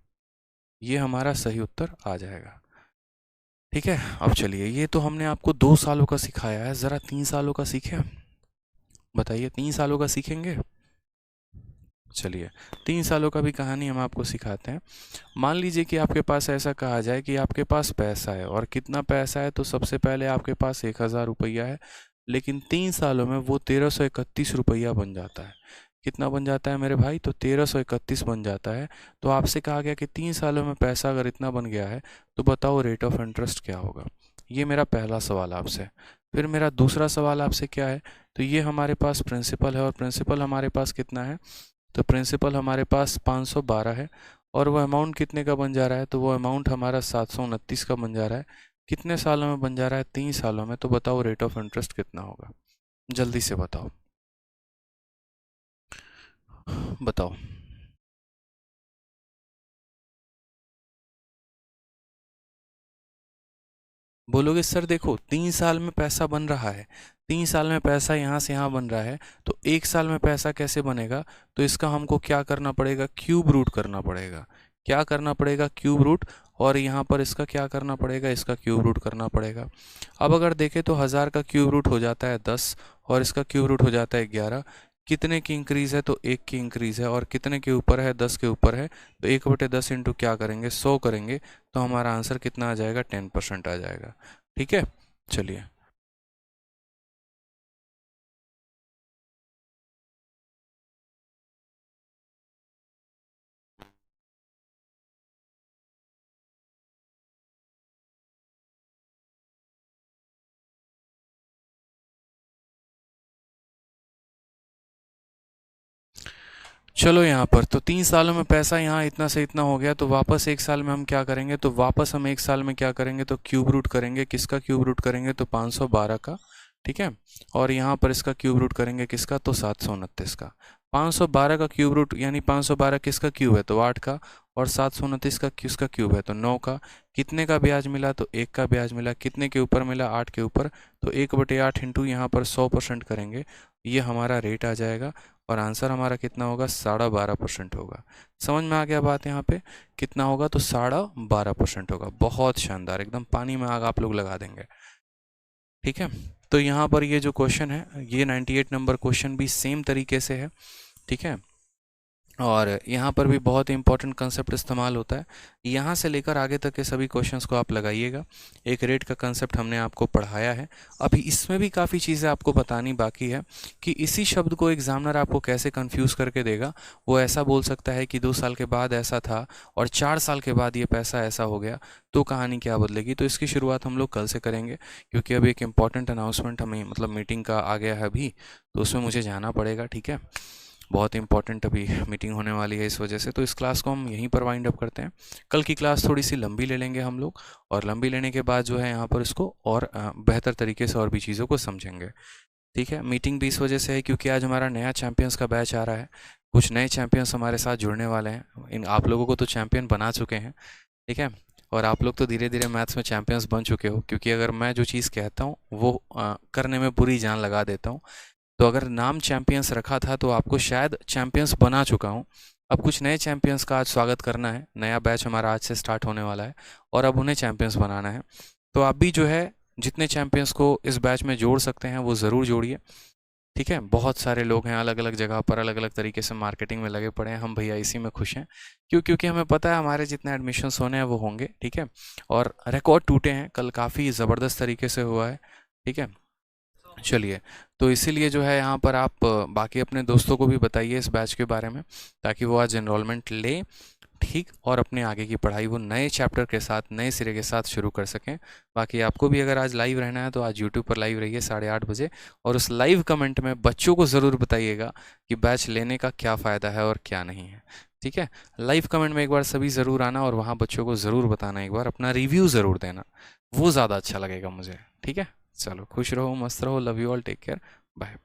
ये हमारा सही उत्तर आ जाएगा। ठीक है, अब चलिए, ये तो हमने आपको 2 सालों का सिखाया है, ज़रा 3 सालों का सीखें। बताइए, 3 सालों का सीखेंगे? चलिए, 3 सालों का भी कहानी हम आपको सिखाते हैं। मान लीजिए कि आपके पास ऐसा कहा जाए कि आपके पास पैसा है, और कितना पैसा है, तो सबसे पहले आपके पास 1000 रुपया है, लेकिन 3 सालों में वो 1331 रुपया बन जाता है। कितना बन जाता है मेरे भाई, तो 1331 बन जाता है। तो आपसे कहा गया कि 3 सालों में पैसा अगर इतना बन गया है, तो बताओ रेट ऑफ इंटरेस्ट क्या होगा। ये मेरा पहला सवाल आपसे। फिर मेरा दूसरा सवाल आपसे क्या है, तो ये हमारे पास प्रिंसिपल है, और प्रिंसिपल हमारे पास कितना है, तो प्रिंसिपल हमारे पास 512 है, और वो अमाउंट कितने का बन जा रहा है, तो वो अमाउंट हमारा 729 का बन जा रहा है। कितने सालों में बन जा रहा है, 3 सालों में। तो बताओ रेट ऑफ इंटरेस्ट कितना होगा, जल्दी से बताओ, बताओ। बोलोगे सर देखो 3 साल में पैसा बन रहा है, 3 साल में पैसा यहाँ से यहाँ बन रहा है, तो 1 साल में पैसा कैसे बनेगा, तो इसका हमको क्या करना पड़ेगा, क्यूब रूट करना पड़ेगा। क्या करना पड़ेगा, क्यूब रूट, और यहाँ पर इसका क्या करना पड़ेगा, इसका क्यूब रूट करना पड़ेगा। अब अगर देखें तो 1000 का क्यूब रूट हो जाता है 10, और इसका क्यूब रूट हो जाता है 11। कितने की इंक्रीज़ है, तो 1 की इंक्रीज़ है, और कितने के ऊपर है, 10 के ऊपर है, तो 1/10 इंटू क्या करेंगे, 100 करेंगे, तो हमारा आंसर कितना आ जाएगा, 10% आ जाएगा। ठीक है, चलिए। चलो यहाँ पर तो 3 सालों में पैसा यहाँ इतना से इतना हो गया, तो वापस 1 साल में हम क्या करेंगे, तो वापस हम 1 साल में क्या करेंगे, तो क्यूब रूट करेंगे। किसका क्यूब रूट करेंगे, तो 512 का। ठीक है, और यहाँ पर इसका क्यूब रूट करेंगे किसका, तो 729 का। 512 का क्यूब रूट यानी 512 किसका क्यूब है, तो 8 का, और 729 का किसका क्यूब है, तो 9 का। कितने का ब्याज मिला, तो 1 का ब्याज मिला। कितने के ऊपर मिला, 8 के ऊपर, तो 1/8 इंटू यहाँ पर 100% करेंगे, ये हमारा रेट आ जाएगा, और आंसर हमारा कितना होगा, 12.5% होगा। समझ में आ गया बात यहाँ पे, कितना होगा, तो 12.5% होगा। बहुत शानदार, एकदम पानी में आग आप लोग लगा देंगे। ठीक है, तो यहाँ पर ये जो क्वेश्चन है, ये 98 नंबर क्वेश्चन भी सेम तरीके से है। ठीक है, और यहाँ पर भी बहुत इंपॉर्टेंट कंसेप्ट इस्तेमाल होता है। यहाँ से लेकर आगे तक के सभी क्वेश्चंस को आप लगाइएगा। एक रेट का कंसेप्ट हमने आपको पढ़ाया है। अभी इसमें भी काफ़ी चीज़ें आपको बतानी बाकी है कि इसी शब्द को एग्जामिनर आपको कैसे कंफ्यूज करके देगा। वो ऐसा बोल सकता है कि 2 साल के बाद ऐसा था और 4 साल के बाद ये पैसा ऐसा हो गया, तो कहानी क्या बदलेगी। तो इसकी शुरुआत हम लोग कल से करेंगे, क्योंकि अभी एक इम्पॉर्टेंट अनाउंसमेंट हमें मतलब मीटिंग का आ गया है अभी, तो उसमें मुझे जाना पड़ेगा। ठीक है, बहुत इंपॉर्टेंट अभी मीटिंग होने वाली है इस वजह से। तो इस क्लास को हम यहीं पर वाइंड अप करते हैं। कल की क्लास थोड़ी सी लंबी ले लेंगे हम लोग, और लंबी लेने के बाद जो है यहाँ पर इसको और बेहतर तरीके से और भी चीज़ों को समझेंगे। ठीक है, मीटिंग भी इस वजह से है क्योंकि आज हमारा नया चैम्पियंस का बैच आ रहा है। कुछ नए चैम्पियंस हमारे साथ जुड़ने वाले हैं। इन आप लोगों को तो चैम्पियन बना चुके हैं, ठीक है, और आप लोग तो धीरे धीरे मैथ्स में चैम्पियंस बन चुके हो, क्योंकि अगर मैं जो चीज़ कहता हूँ वो करने में पूरी जान लगा देता हूँ। तो अगर नाम चैंपियंस रखा था तो आपको शायद चैंपियंस बना चुका हूँ। अब कुछ नए चैंपियंस का आज स्वागत करना है। नया बैच हमारा आज से स्टार्ट होने वाला है और अब उन्हें चैंपियंस बनाना है। तो आप भी जो है जितने चैंपियंस को इस बैच में जोड़ सकते हैं वो ज़रूर जोड़िए। ठीक है, बहुत सारे लोग हैं अलग अलग जगह पर, अलग अलग तरीके से मार्केटिंग में लगे पड़े हैं। हम भैया इसी में खुश हैं, क्योंकि हमें पता है हमारे जितने एडमिशन्स होने हैं वो होंगे। ठीक है, और रिकॉर्ड टूटे हैं, कल काफ़ी ज़बरदस्त तरीके से हुआ है। ठीक है, चलिए, तो इसीलिए जो है यहाँ पर आप बाकी अपने दोस्तों को भी बताइए इस बैच के बारे में, ताकि वो आज एनरोलमेंट ले। ठीक, और अपने आगे की पढ़ाई वो नए चैप्टर के साथ, नए सिरे के साथ शुरू कर सकें। बाकी आपको भी अगर आज लाइव रहना है तो आज यूट्यूब पर लाइव रहिए 8:30 बजे, और उस लाइव कमेंट में बच्चों को ज़रूर बताइएगा कि बैच लेने का क्या फ़ायदा है और क्या नहीं है। ठीक है, लाइव कमेंट में एक बार सभी ज़रूर आना और वहाँ बच्चों को ज़रूर बताना, एक बार अपना रिव्यू ज़रूर देना, वो ज़्यादा अच्छा लगेगा मुझे। ठीक है, चलो खुश रहो, मस्त रहो, love you all, take care, bye.